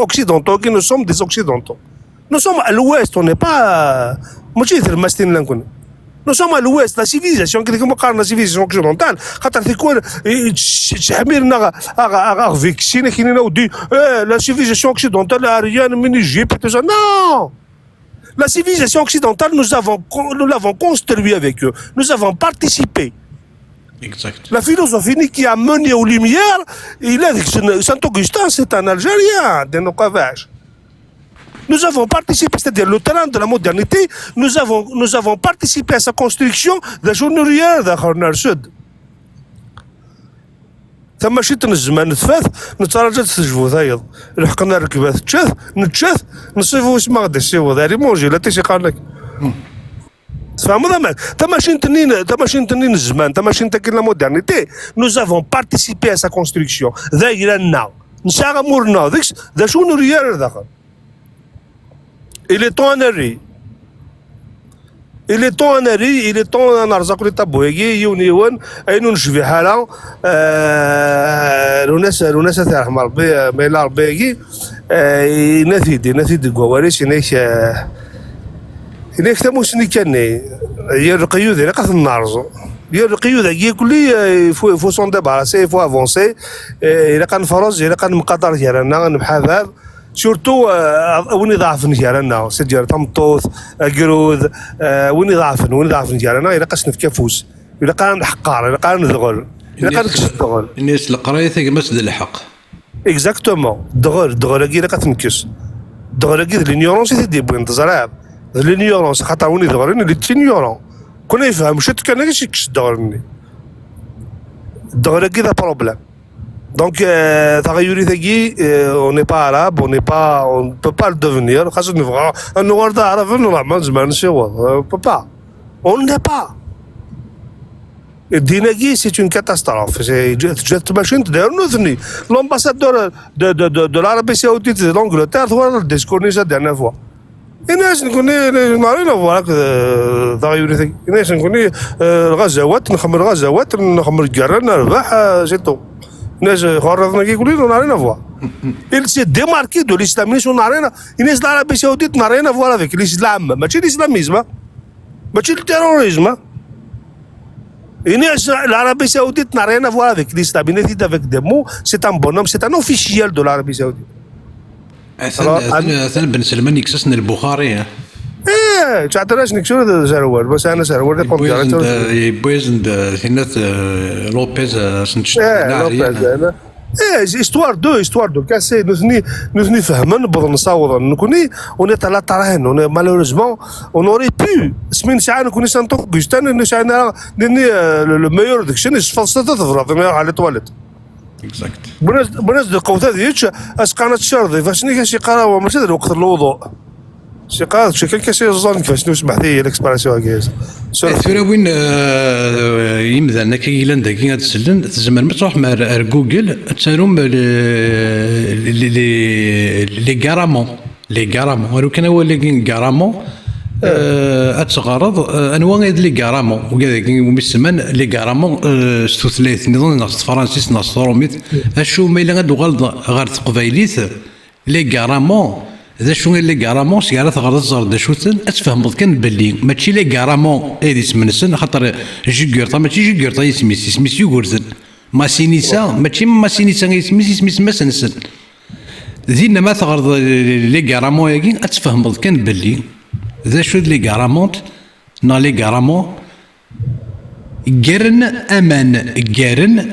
Speaker 11: occidentaux, nous sommes des occidentaux. Nous sommes à l'ouest, on n'est pas. Nous sommes à l'ouest, la civilisation, la civilisation occidentale, la civilisation occidentale, Ariane, Mini-Égypte, tout ça. Non! La civilisation occidentale, nous l'avons construite avec eux. Nous avons participé.
Speaker 2: Exact.
Speaker 11: La philosophie qui a mené aux Lumières, Saint-Augustin, c'est un Algérien de nos cavages. Nous avons participé, c'est-à-dire le talent de la modernité, nous avons participé à sa construction de journalière de Corner Sud. ثم شيت الزمان تفات نتراجع تسجفوت ايضا لحقنا ركبات نتشاث نصيفو اسمها غدا السيفو ذاري مونجي لا تيشي قال لك تفهم ضمك تماشين تنين الزمان تماشين تكين لا مودرنيتي nous avons participé à sa construction ذا لنا نساغ مورنا ذيك ذا شنو ريال داخل il est temps نري il est temps نرزق لي طابويكي يونيون اينو نشفي حاله الناس ترحم ربي ميلا ربي نثيدي كواريس هناك تموسني كاني هي القيود اللي قاعد نارزو هي القيود هي كلي فو سون ديباراسي فو افونسي الى كان فرز الى كان مقدر ديالنا نبحث سورتو وين ضعفن ديالنا سيدير تمطوث قرود وين ضعفن ديالنا الى قاس نفكفوس الى كان نحقار الى كان نذغل الى كان نكسدغل
Speaker 2: الناس القرايه ثقي مسد الحق
Speaker 11: اكزاكتومون دغل كي قاتنكس دغل كي لينيورونس دي بوين تزرع لينيورونس خاطر وين دغرين اللي تينيورون كنا يفهم شت كان كاش دغرني دغل كي ذا بروبليم Donc, on n'est pas arabe, on ne peut pas le devenir. On ne peut pas. On n'est pas. Et Dinagui, c'est une catastrophe. L'ambassadeur de l'Arabie Saoudite et de l'Angleterre, on disconne ça la dernière fois. الناس نكوني نارين فواك ضايوري الناس نكوني الغزوات نخمر غزوات نخمر جران نربح سيتو الناس خرجنا كي يقولوا لنا rien à voir. Il s'est démarqué de l'islamisme, on n'a rien à... الناس العربية السعودية n'a rien à voir avec l'islam, ماشي الإسلاميزم ماشي التيروريزم. الناس العربية السعودية n'a rien à voir avec l'islam, il est avec des mots, c'est un bonhomme, c'est un officiel de l'Arabie Saoudite.
Speaker 2: أثناء بن سلمان يكسسنا البخاري
Speaker 11: تعتلاش نكسور زروال بس انا زروال قمت
Speaker 2: يبويزن ثينات لوبيز
Speaker 11: لوبيز histoire de casser nous فهمنا نبغى نصاوض نكوني ونيت على طراهن malheureusement on aurait pu سمين ساعه نكوني سانتو كوستان نشانا نني لو ميور داكشي فلسطه تضرب على تواليت
Speaker 2: اكزاكت
Speaker 11: بناس القوثه ديتش اسقانه الشرطي فاشني كاش يقراو ماشي وقت الوضوء شي قاد شي كاش يظن كيفاش نسمح لي الاكسبراسيون كايس
Speaker 2: ثورة وين يمذا انك يلان داكي غتسلن تزمر ما تروح مع جوجل تسالهم لي غارامون ولو كان هو لي غارامون اتغرض انواع لي غارامون وكذا ومسمن لي غارامون ستوثلاث نظن ناس فرنسيس ناس روميت اشو ما الا غاد غير تقبايليت لي غارامون ذا شو لي غارامون سيارات غير الزرد شوتن اتفهمض كان باللي ماشي لي غارامون ايدي سمنسن خاطر جيغورطا ماشي جيغورطا يسميس يوغورتن ماسينيسا ماشي ماسينيسا يسميس ما سنسن زينا ما تغرض لي كارامون ياكي اتفهمض كان باللي ذا شو لي كارامونت نا لي كارامون قرن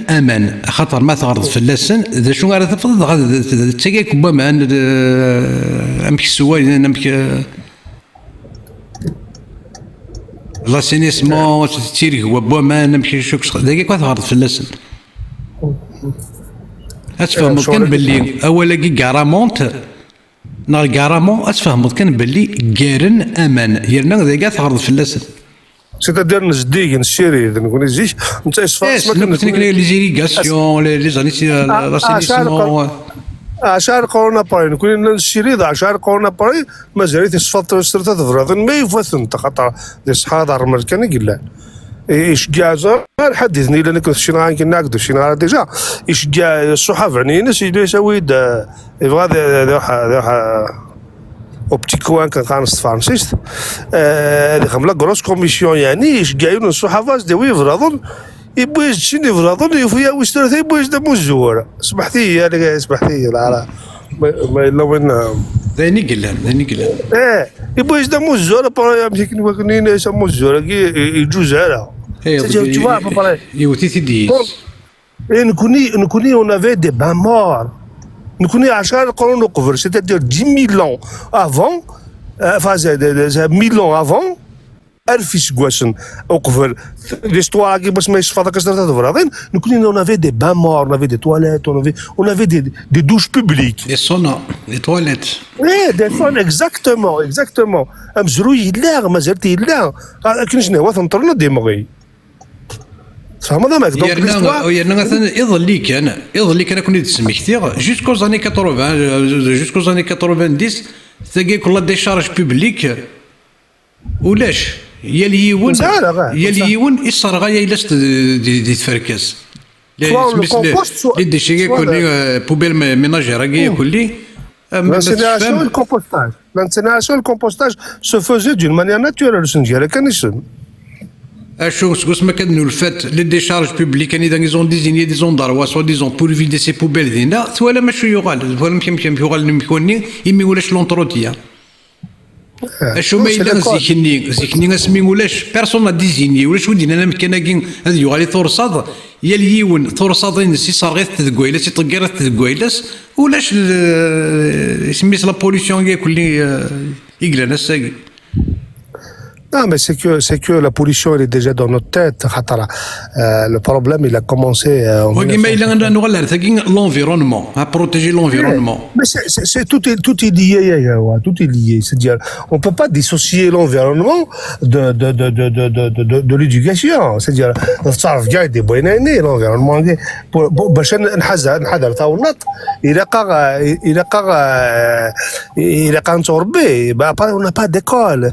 Speaker 2: امان خاطر ما تغرض في اللسن ذا شو غادي تفضل غادي تسقي كوبا مان امك السوالي امك لاسينيسمون تيري هو بومان امك شوك ذاك كوا تغرض في اللسن اتفهموا كان باللي اولا كي كارامونت نا كارامون اتفهموا كان باللي قارن امان يرنا ذاك تغرض في اللسن
Speaker 11: سيتادير نزديك نشيري نقول زيك انت اسفاس
Speaker 2: ما كنت لي زيريغاسيون لي زانيتي لاسينيسمون
Speaker 11: عشان قرونا باين نقول نشيري عشان قرونا باين مازال تصفط سرت تفرض ما يفوثن تخطر دي صحاد مركان قال ايش جازر حدثني لان كنت شي نهار كناقد شي نهار ديجا ايش جا الصحف عني يسوي هذا اوبتيكوان كان فرانسيست اللي خملا غروس كوميسيون يعني ايش جايون الصحافه ديوي فرضون يبويش شنو فرضون يفيا ويسترث يبويش دمو الزوره سمحتي انا سمحتي لا ما الا وين
Speaker 2: ذاني قلان
Speaker 11: يبويش دمو الزوره بارا يمشي كنين يسمو الزوره يجوز على
Speaker 2: يوتي تيديس
Speaker 11: نكوني اون افي دي بان مور نكوني 10 قرون قبل c'est-à-dire 10 000 ans avant enfin 1000 ans avant ألف سكواسن قبل l'histoire كي باش ما يصفى كسرت فراضين نكوني اون افي دي بان مور اون افي دي تواليت اون افي دي دوش بوبليك
Speaker 2: دي سونا دي تواليت
Speaker 11: دي سون اكزاكتومون امزروي لا مازالت لا كاين شنو هو تنطرنا ديمغي فهم هذا ماك دونك
Speaker 2: يرنا مثلا يظل لي كان كنت تسميكتيغ جوسكو زاني 80 جوسكو زاني 90 تلاقي كل ديشارج بوبليك ولاش يا اليون يصرغا يا لاش دي تفركس لي ديشي يكون لي بوبيل ميناجير يكون لي
Speaker 11: l'incinération et le compostage se faisait d'une manière naturelle سنجي كان يسمى
Speaker 2: شوف ما كان الفات لي ديشارج بوبليك يعني ils ont désigné des endroits soi-disant pour vider ces poubelles دينا ولا ماشي يغال ولا يمكن يغال نكوني يمي ولاش لونتروتيا شو ما إلا زيكني اسمي ولاش بيرسون ديزيني ولاش ودينا انا مكاناكين هذا يغالي ثورصاد يا اليون ثورصادين سي صارغيت تدقويلاس سي طقيرات تدقويلاس ولاش سميت لا بوليسيون كل يقلنا الساقي.
Speaker 11: Non, mais c'est que la pollution elle est déjà dans notre tête. Le problème il a commencé.
Speaker 2: L'environnement, à protéger l'environnement.
Speaker 11: Mais tout est lié, tout est lié. C'est-à-dire, on peut pas dissocier l'environnement de l'éducation. C'est-à dire, صار في جاي دي بويناني l'environnement باش نحذر تاونط إلى قا نتربي on n'a pas d'école.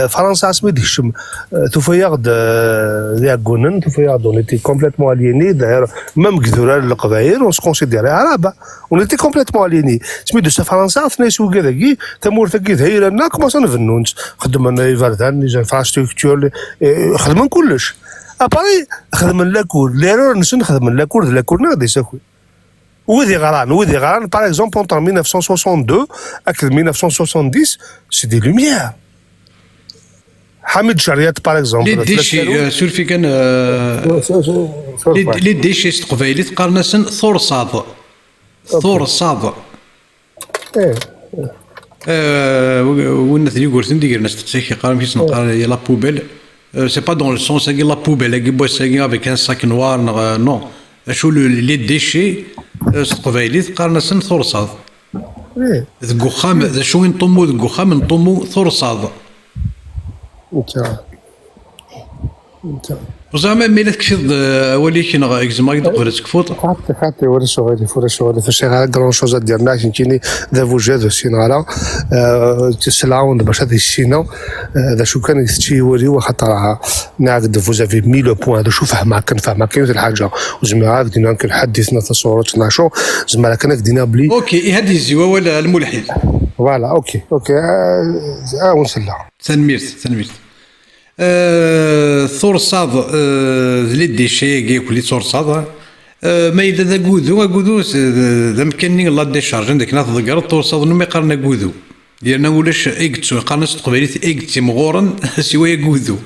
Speaker 11: فرنسا سميت هشام تفياغد ياكونن تفياغد on était complètement aliénés d'ailleurs même كذورا القبائل on se considérait arabe on était complètement aliénés سميت فرنسا ثني سوق هذاكي تمور ثقي ذهير لنا كما صنفنونس خدمنا فردان لي انفراستركتور خدمنا كلش اباري خدمنا لاكور ليرور نسن خدمنا لاكور نغدي ساكوي وذي غران par exemple entre 1962 et 1970 c'est des lumières. حميد شريات باغ اكزومبل
Speaker 2: لي ديشي سولفي كان لي ديشي تقبايلي تقارناسن ثورصاد والناس اللي قلتن دير ناس تسيكي قارن كيس نقار يا لا بوبيل سي با دون لو سونس كي لا بوبيل كي بوا ساكي افيك ان ساك نوار نو شو لي ديشي تقبايلي تقارناسن ثورصاد ذك وخام شو نطمو ذك وخام نطمو ثورصاد زعما ميلات كفيض ولكن اكزما تقدر تكفوت
Speaker 11: حتى ولا شغل فشي غير كرون شوز ديالنا كاينين ذا فوجاد السينارا تسلاون باش هذا السينا هذا شو كان يستيوري وخاطر نعقد فوزافي 1000 بوان هذا شو فهمها كاين الحاجه وزعما عاودنا كنحدثنا تصورات ناشو زعما كان قدينا بلي
Speaker 2: اوكي هذه الزوا ولا الملحد
Speaker 11: فوالا اوكي ونسلع
Speaker 2: تنميرت ثورصاد لي ديشي كي كلي ثورصاد ما إلا ذا قودو ذا مكاني لا ديشارج عندك ناض ذكر توصل ما يقارن قودو لأن ولاش إيكتسو قارنس تقبيليت إيكتي مغورن سوايا قودو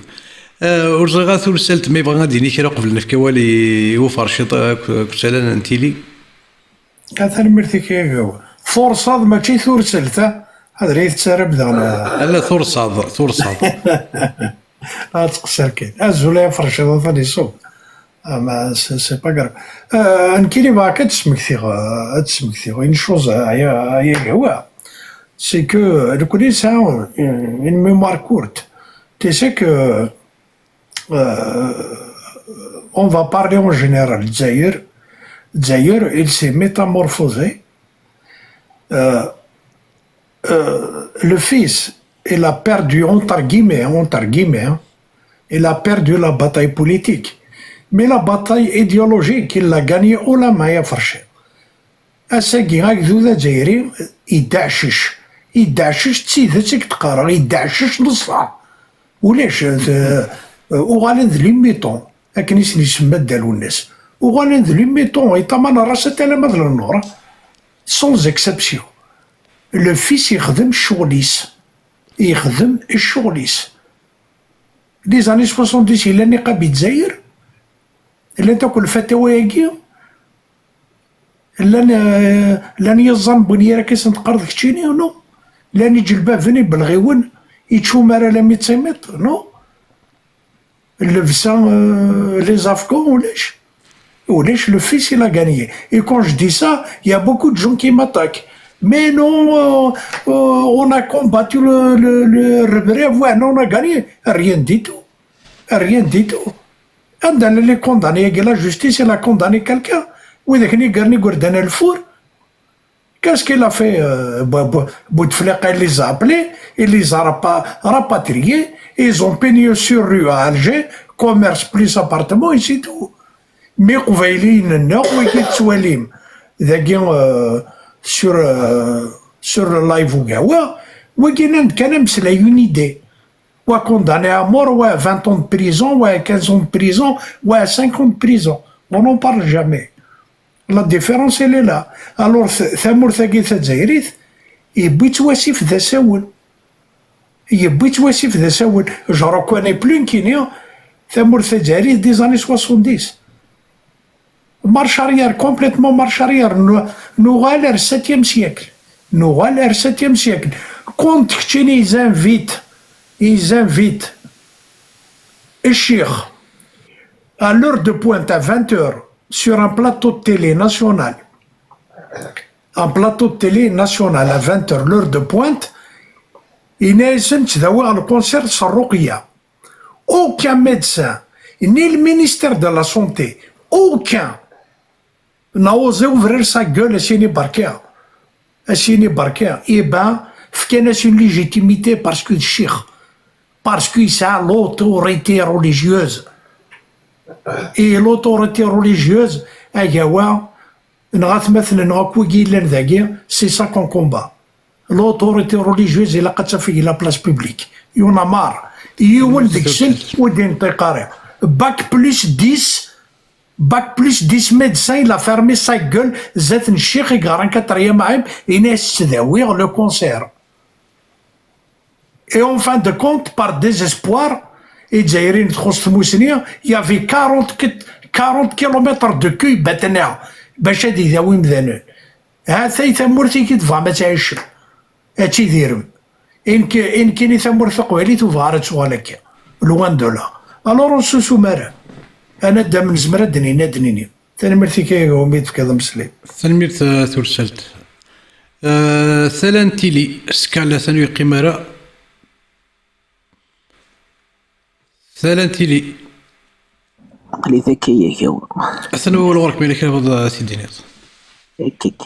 Speaker 2: ورزغا ثلثلت ما يبغى غادي كرا قبل نفكا والي وفر شيط كسالان انتيلي
Speaker 10: هذا مرتك يا فرصة ماشي ثلثلت هذا ريت تسرب دغنا
Speaker 2: لا ثرصاد
Speaker 10: تقصر كاين ازولا فرشة ثاني صوب ما سي با غراف نكيلي باك تسمكتي une chose هي هو c'est que le connaissant une mémoire courte tu sais que on va parler en général. Zaïre, il s'est métamorphosé. Le fils, il a perdu, entre guillemets, il a perdu la bataille politique. Mais la bataille idéologique, il l'a gagnée au la main à Farché. Asagi, Agdouda Zaïri, il dachich, تسيدتك تقرا يدعشش نصها ولاش وغالين ذ ليميطون لكن يسمى دالو الناس وغالين ذ ليميطون يطمان راسه تلامذ للنور سونز اكسبسيون لو فيس يخدم الشغليس لي زاني 70 إلا نقاب يتزاير إلا تاكل فتاوى لان يظن بني راه كيس نتقرض كتشيني نو لان يجي البافني بالغيون يتشو مارا لا ميتسيميت نو les Afghans wesh le fils il a gagné et quand je dis ça il y a beaucoup de gens qui m'attaquent mais non on a combattu le rebelle ouais non on a gagné rien du tout عندنا les condamnés la justice elle a condamné quelqu'un وذاك اللي قرني قردنا الفور qu'est-ce qu'il a fait Bouteflika il les a appelés il les a rapatriés ils ont pigné sur rue à Alger commerce plus appartement et c'est tout mais قبيلين النوع ويكتسواليم ذاكي sur le live وكاوا وكاين كان مسلا une idée ou condamné à mort ou 20 ans de prison ou 15 ans de prison ou 5 ans de prison on n'en parle jamais. La différence elle est là. Alors ثمور ثاقي تزايريت يبي تواسيف ذا ساول je reconnais plus كينيا ثمور تزايريت des années 70 marche arrière complètement marche arrière nous galère 7e siècle quand كتشيني ils invitent الشيخ à l'heure de pointe à 20h sur un plateau de télé national. Un plateau de télé national à 20h, l'heure de pointe, il y a le concert Sarroquia. Aucun médecin, ni le ministère de la Santé, aucun n'a osé ouvrir sa gueule à Sini Barker. Eh ben, il y a une légitimité parce que le cheikh, parce qu'il a l'autorité religieuse. Et l'autorité religieuse, c'est ça qu'on combat. L'autorité religieuse, elle a fait la place publique. Il y en a marre. Bac plus 10 médecins, il a fermé sa gueule. Zet un cheikh, il a un quatrième aïm, il a essayé le concert. Et en fin de compte, par désespoir, et Djaïrin il y avait 40 km de queue باتنا باش هادي يداوي مذانون هاثاي ثمورتي كي تفهم ما تعيش هادشي ديرهم ان كاين ثمورت قبالي تفارت شغالك لوان دو لا الور نسوسو مارا انا دا من زمرا دنيني ثاني مرتي كي وميت في كذا مسلم
Speaker 2: ثاني مرت ثورسلت ثلان تيلي سكالا ثانوي قمارة ثلانتيلي
Speaker 7: عقلي ذكية كوا
Speaker 2: أثنى أول ورك ملك هذا سيدينيات
Speaker 7: كيك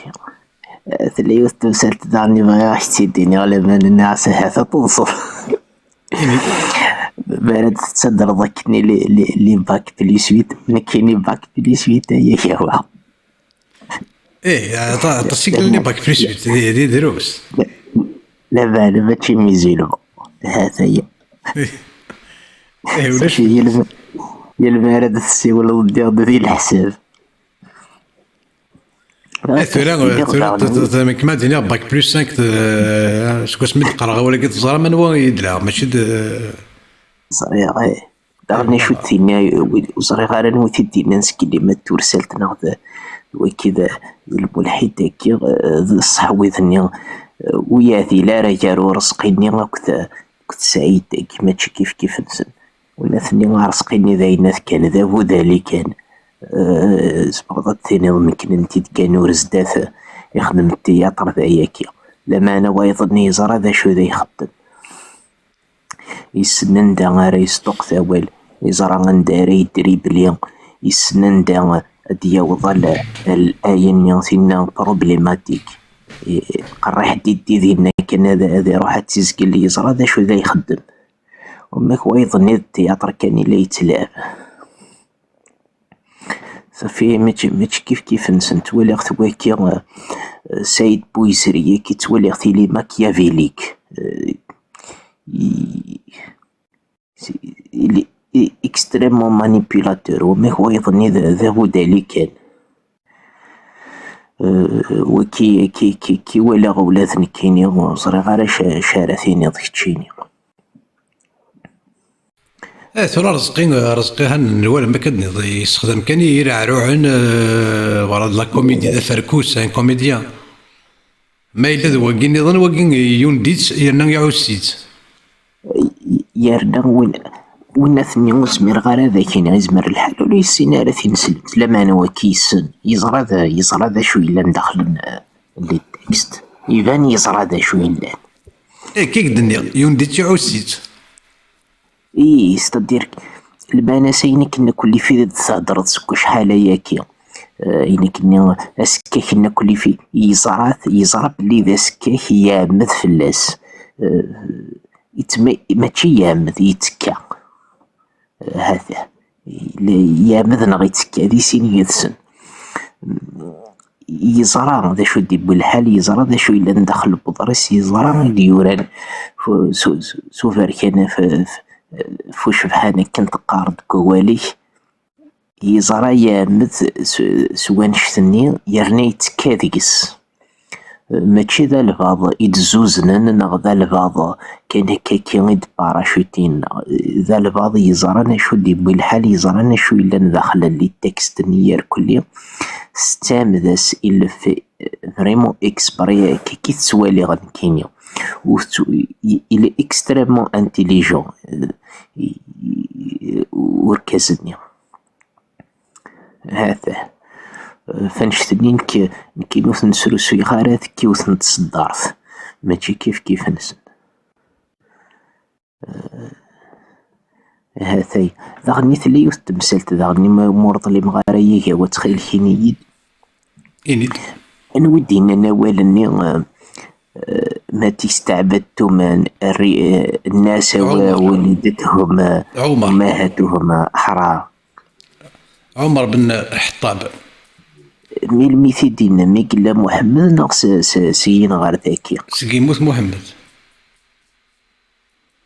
Speaker 7: ثلي وستوسلت دعني ما راح سيديني ولا من الناس هذا تنصر بارد تصدر ضكني لي باك بليسويت نكيني باك بليسويت هي كوا
Speaker 2: إيه تصيق لي باك بليسويت دي دروس
Speaker 7: لا بالا ماشي ميزيلو هذا هي
Speaker 2: ايه ولاش
Speaker 7: يا المارد السي ولا ضدي ذي الحساب
Speaker 2: ثورة كما دينا باك بلس 5 شكون سميت قرا ولكن تزرع من هو يدلع ماشي
Speaker 7: صريغ دارني شو تينا وصريغ على نوتي دينا نسكي ما تورسلت ناخذ وكذا الملحد كي الصحوي ثاني ويا ذي لا رجال رزقيني كنت سعيد كيما تشي كيف نسن ولا ثاني رزقيني ذاين كان ذا هو ذلك كان سبقت ثاني ممكن انت كانوا رزدات يخدم التياتر ذا ياكي لما انا وايضني يزرى ذا شو ذا يخدم يسنن دا غير يصدق ثوال يزرى غنداري يدري بلي يسنن دا دياوض الآية نيوثينا بروبليماتيك قرح دي ذينا كان هذا روح تسجل لي يزرى ذا شو ذا يخدم وماك هو يظني التياتر كان لا يتلعب صافي ماتش كيف نسن تولي ثواكي سيد بويزري كي تولي لي ماكيافيليك اكستريمون مانيبيولاتور وما هو يظني ذا هو ذلك كان وكي كي ولا غولات نكيني وصري غير شارثيني ضيك تشيني
Speaker 2: ثورة رزقي هن الوالد ما كان يستخدم كان يرعروعن ورا لا كوميدي ذا فركوس ان كوميديان ما إلا ذو وقين يظن وقين يونديت يرنا يعوسيت
Speaker 7: يرنا وين ثني سمير غير ذاك يزمر الحال ولا السيناريو تنسلت لما انا وكيسن يزرى ذا شو الا ندخل للتكست يبان يزرى ذا شو الا
Speaker 2: كيك دنيا يونديت يعوسيت
Speaker 7: استدير البانا سينك ان كل في تهضر تسكو شحال ياكي ينك ان اسكاك ان كل في يزرى بلي ذا سكاك يامد فلاس ماشي يامد يتكا هذا يامد نغي يتكا ذي سين يدسن يزرى ذا شو ديب الحال يزرى ذا شو الا ندخل بضرس يزرى ديوران سوفر كان فوش بحانا كنت قارد كوالي يزرى يامد سوان شتني يرني يتكاذيس ماشي ذا البعض يتزوزنن نغ ذا البعض كان هكا كي باراشوتين ذا البعض يزرى شو ديب الحال يزرى شو الا ندخل لي التكست نير كلي ستامدس إلا في فريمون اكسبري كي تسوالي غنكيني il est extrêmement intelligent وركزني هذا فنشتنين كي نوث نسلو سيغارات كي وث نتصدارت ماشي كيف نسن هذا ذاغني ثلي يوث تمثلت ذاغني مورط لي مغارية وتخيل كيني
Speaker 2: إني
Speaker 7: نودي أنا والني ما تستعبدتم الناس وولدتهم أمهاتهم أحرار
Speaker 2: عمر بن الحطاب
Speaker 7: ميلميثي دينا مي قلا محمد ناقص سيين غير ذاكي
Speaker 2: سقيموت محمد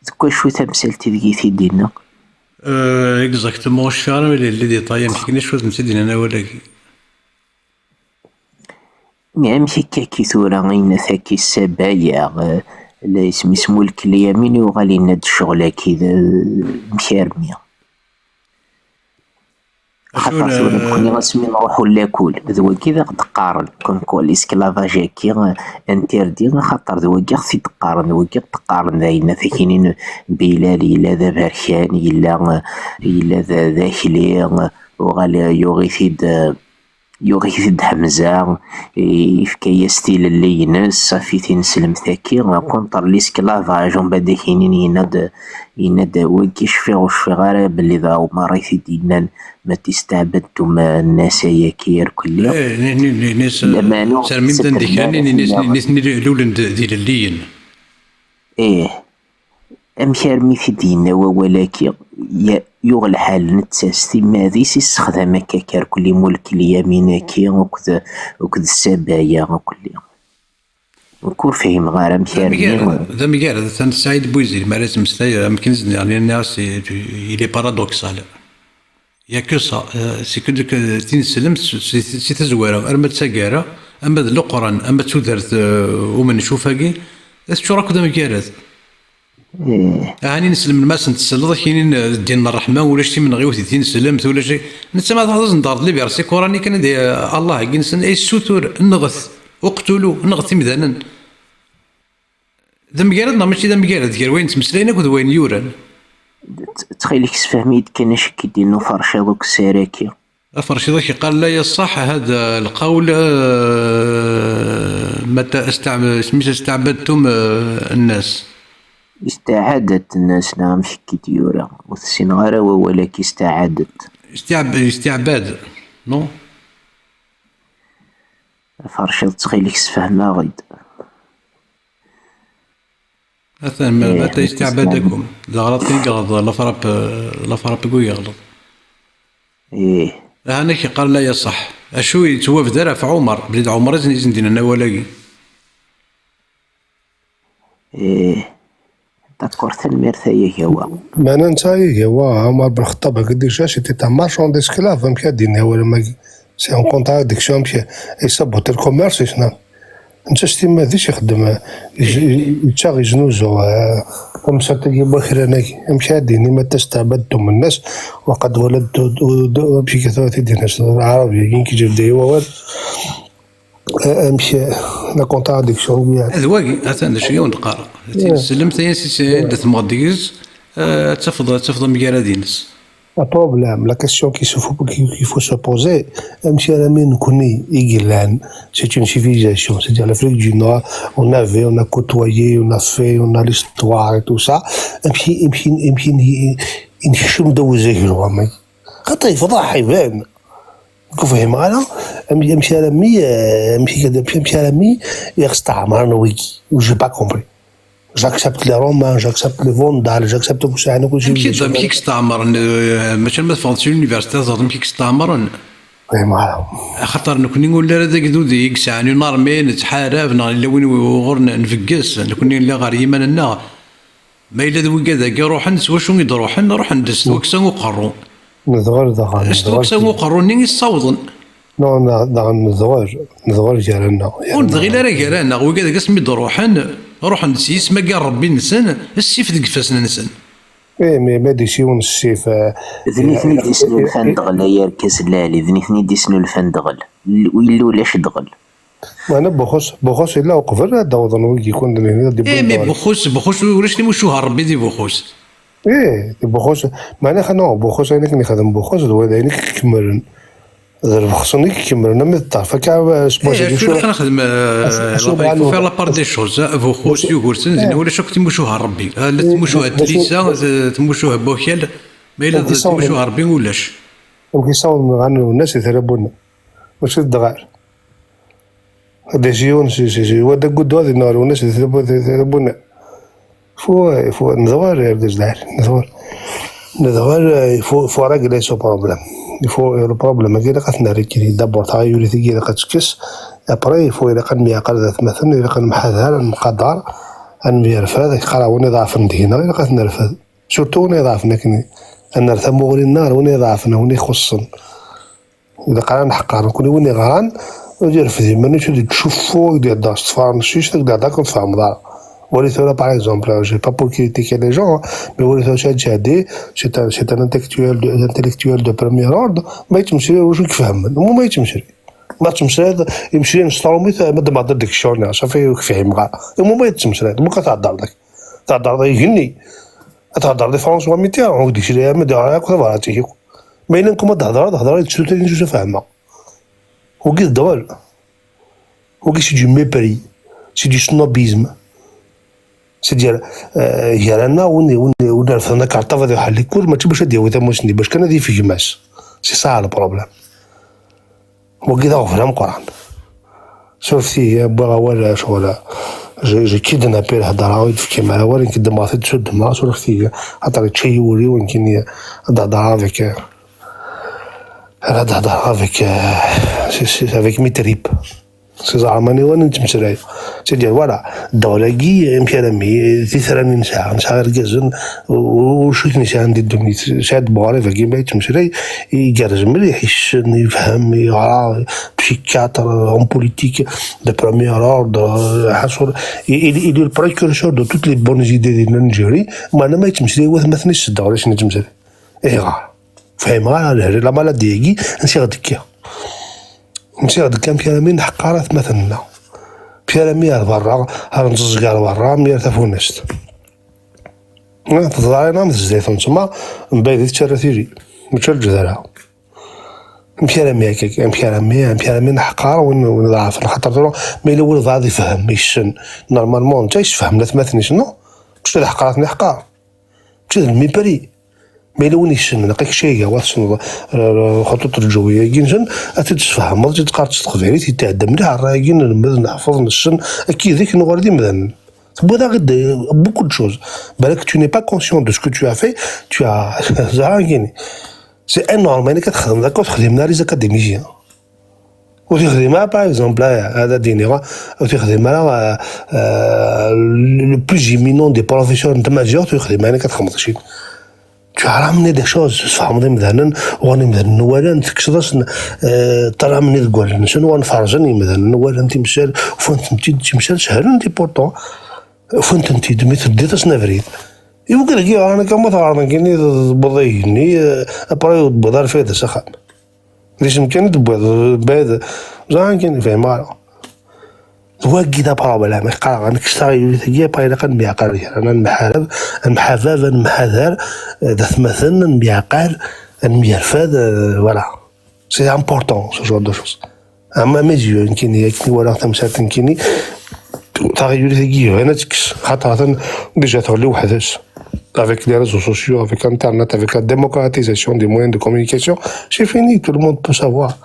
Speaker 7: ذكا شو تمثلتي ذكي دينا
Speaker 2: اكزاكتومون الشارع اللي ديطايا مشكلة شو تمثلتي أنا ولا
Speaker 7: نعم كي ثورة غينا ثاكي السبايا لا اسمو الكليامين وغالي ناد الشغلة كذا مشارمية خاطر ثورة بخوني غاسمي نروحو لاكول ذو كذا قد قارن كونكول اسكلافاج كي انتردي خاطر ذو كي خصي تقارن ذو كي تقارن ذاينا ثاكينين بلال إلا ذا بركان إلا ذا ذاكلي وغالي يغيث حمزة يفكي ستيل اللي ينس صافي تنسلم ثاكي كونتر ليسكلافاج ومن بعد كاينين يناد وكي شفي غير بلي ذا مريث دينا ما تستعبدتم الناس ياكير كلها
Speaker 2: لما سلمين دندي كان ناس لولند ديال الليين
Speaker 7: أمشار في دينا ولكن يغل حال نتساستي ماذي سيستخدم كاكار كل ملك اليمينكي وكذا السبايا وكل وكور فهم غير أمشار
Speaker 2: ذا ميغال ثان سعيد بويزي ما لازم ستاي ممكن يعني الناس إلي بارادوكسال يا كو سا سي كو تنسلم سي تزوارا ارما تساكارا اما ذا القران اما تودرت ومن نشوفها تشو راكو دا مكارات هاني نسلم الماس نتسلط كاينين ديالنا الرحمه ولا شتي من غيوثي تين سلمت ولا شي نتا ما تهضرش ندار لي بيرسي قراني كان دي الله كينسن اي السوتور نغث اقتلوا نغث مذانا ذا مكارات ماشي ذا مكارات ديال وين تمسلينا كود وين يوران
Speaker 7: تخيلك سفهميت كان اش كيدير فرشا دوك السراكي
Speaker 2: فرشا دوك قال لا يصح هذا القول متى استعبدتم الناس
Speaker 7: استعادت الناس نعم شكيت يورا والسنغارة ولكن استعادت
Speaker 2: استعباد نو
Speaker 7: فرشا تخيلك سفهمها غيد
Speaker 2: مثلا متى استعبادكم الغلط يغلط لا فراب يغلط
Speaker 7: ايه
Speaker 2: هنا كي قال لا يصح اشو يتوافد راه في عمر بلاد عمر زين دينا ولاقي
Speaker 7: ايه داكور تنمير ثايا هوا
Speaker 11: مانا نتايا هوا عمر بن الخطاب هكا ديجا سيتي تا مارشون ديسكلاف مكا دينا ولا ما سي اون كونتراديكسيون مكا يسبوت الكوميرس شنو انت شتي ما غاديش يخدم يتشاغي جنوزو ومساتي بخيراناكي مشى ديني ما تستعبدتم الناس وقد ولدت بشي كثرة ديال الناس العربية كاين كيجيب دايما واد مشى لا كونتراديكسيون ديال
Speaker 2: هذا واقي هذا شي ونقرا تسلم ثاني سي دات مغديز تفضل مكارا دينس
Speaker 11: Un problème, la question qu'il faut se poser, c'est une civilisation, c'est-à-dire l'Afrique du Nord, on a côtoyé, on a fait, on a l'histoire et tout ça, et puis il نشم دوزه الوامي خاطر يفضح حيوان كيفهم انا مشي على مي يستعمرنا ويكي وجي با كومبري j'accepte les Romains, j'accepte les Vandales, j'accepte كل شيء. أنا كل شيء.
Speaker 2: كيف كيك استعمرن مثلا ما تفضلش اليونيفرسيتي زادهم كيك استعمرن.
Speaker 11: إيه معلوم.
Speaker 2: خاطر نكوني نقول لا هذاك دودي يكسعني نارمي نتحارب نغ وين غور نفقس نكوني لا غير يماننا ما إلا ذوي كذا روح نسوا شو يدروح نروح ندس وكسا وقرون.
Speaker 11: نذغر دخل.
Speaker 2: وكسا وقرون نيجي الصوضن.
Speaker 11: نذغر جيراننا.
Speaker 2: ونذغي لا جيراننا وكذا قسمي دروحن روح نسيس ما قال ربي نسن السيف ذيك فاسنا نسن.
Speaker 11: إيه ما ديسيون السيف.
Speaker 7: ذني ديسنو الفندق لا يركز لالي ذني ديسنو الفندق ويلو لاش دغل.
Speaker 11: وانا بخوس الا وقفل هذا وظن ويجي يكون هنا دي
Speaker 2: مي بخوس ولاش نمشوها ربي دي بخوس.
Speaker 11: ايه دي بخوس معناها خنو بخوس انا كني خدم بخوس وهذا كمرن خصني كيمر انا ما تعرف كاع اسبوع
Speaker 2: شو انا نخدم في لابار دي شوز فوخوس يقولسن زين ولا شو تمشوها ربي لا تمشوها تليسا تمشوها بوكيل ما الا تمشوها ربي ولاش
Speaker 11: وكيصاون عنو الناس يتربونا واش الدغار هذا جيون سي ودا قدو هذه النار والناس يتربونا فو نزوار يا الجزائر نزوار فو راجل سو بروبليم il faut le problème اللي قاتنا ريكي دابور تغير ثقيل اللي قتكس ابري يفو الى قد ميقال مثلا الى قد محاذها المقدار ان ميرفا هذاك قرا وني ضعف ندينا الى قاتنا رفد سورتو وني ضعفنا كني ان نرثمو غير النار وني ضعفنا وني خصن اذا قرا نحقر نكون وني غران ودير في مني تشوفو ديال داس تفارن شيش تقدر داك تفهم دار Wolithola, par exemple, je n'ai pas pour critiquer les gens, mais Wolithola Chadjadé, c'est un intellectuel de premier ordre, mais il me dit que je ne sais pas, mais il me dit ما تمشرد يمشي نشطرو مد ما ضدك الشورنا صافي فهم غا المهم ما تمشرد مو كتهضر لك تهضر يغني تهضر لي فرونسوا ميتيران وديك شي ما دارك فراتي ما الا نكون تهضر تشوف تاني جوج فاهمه وكي الدول وكي سي دو ميبري سي دو سنوبيزم سي ديال جيراننا وني رفضنا كارطه فهاد الحل كل ما تبغيش ديال وتمشني باش كان هادي في جماس سي صا البروبليم وكذا وفهم قران شوفتي بغا ولا شغل جي كيدنابي الهضره ويتفكي معاه ولا كيد ما تشد ما شوفتي عطري تشي ولي ويمكن هضره افيك هضره افيك افيك ميتريب سي زعما وانا نتمشراي سيدي فوالا الدولة كي مشارمي في 30 ساعة نسعى ركزن وشوت نسعى عندي الدنيا سعد بغاري فكي ما يتمشراي يقرج مليح يشن يفهم يقرا بسيكاتر اون بوليتيك دو بروميير اوردر حصل il est le précurseur de toutes les bonnes idées ديال نيجيري ما انا ما يتمشري ما ثنيش الدولة باش نتمشري غا فاهم لا مالادي كي نسي غدكيها نمشي غدكا مكالمين حقارات مثلا بيرامي برا هنزج كاع برا مير تفونست تضارينا مزيت نتوما من بعد تشرا تيجي مشى الجزيرة مبيرامي هكاك مبيرامي حقار وين ضعف خاطر مي الاول ضاع يفهم يشن نورمالمون انت يفهم لا تماثلني شنو باش الحقارات حقار مشى الميبري ما يلوني الشن لقيك شيء واسن خطوط الجويه كينشن اتتفهم ما تقدر تستقبلي تتعدى مليح الرايقين نمد نحفظ الشن اكيد ذيك نغردي مثلا تبغى غد بوكو دو شوز بالك tu n'es pas conscient de ce que tu as fait tu as زعاكيني سي انورمال انك تخدم داك وتخدم ناري زاكاديميجيان وتخدمها باغ اكزومبل هذا دينيغا وتخدمها لو بلوس ايمينون دي بروفيسور نتا ماجور تخدمها انك تخمطشي tu as ramené des choses فهمني مثلا واني مثلا ولا تكشدش ترى مني تقول شنو نفرجني مثلا ولا انت مشال فانت مشال شهر انت بورطون فانت انت دميت ديتاش نافريد يمكن كي انا كما تعرض كني بضيني ابري بضار فيها سخام ليش يمكن تبغى بعد زان كان فاهم واجد ده بروبلم قال انا كشتري ثقيه بايده كان بيعقل انا المحافظ المحاذر ذات مثلا بيعقل الميرفاد فوالا سي امبورطون سو جور دو شوز اما ميزيو يمكن يكني ولا تمسات يمكن تغير ثقيه انا تكس خاطر ديجا تولي وحداش avec les réseaux sociaux, avec Internet, avec la démocratisation des moyens de communication, c'est fini, tout le monde peut savoir.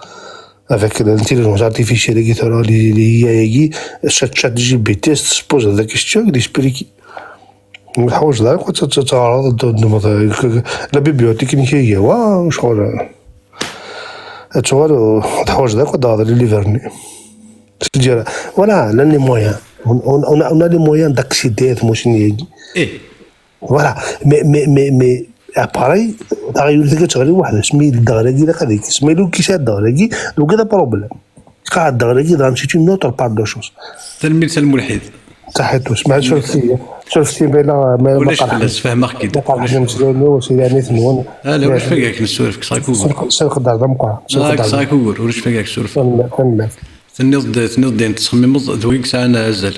Speaker 11: Avec l'intelligence artificielle qui te rend les chat GPT se pose la question il explique ما تحوش ذاك وتتعرض لا بيبيوتيك نكيه وا شغل شغل تحوش ذاك وتهضر لي فيرني تجي ولا لاني مويان on a les moyens d'accéder à ماشي نيجي voilà mais اباري تغير ذاك تغير واحد سميت الدغراكي داك هذيك سميتو كيسات الدغراكي لو كذا بروبليم قاعد الدغراكي دام سيتي نوتر بار دو شوز
Speaker 2: تلميذ الملحد
Speaker 11: صحيتو سمعت شفتي بلا ما
Speaker 2: ولاش فلاس فهمك كده
Speaker 11: ولاش مسلمي وسيداني ثنون
Speaker 2: لا ولاش فيك نسولفك صايكوغور
Speaker 11: سنقدر دمقا
Speaker 2: صايكوغور ولاش فيك نسولفك تنض تصمم ذويك ساعه نازل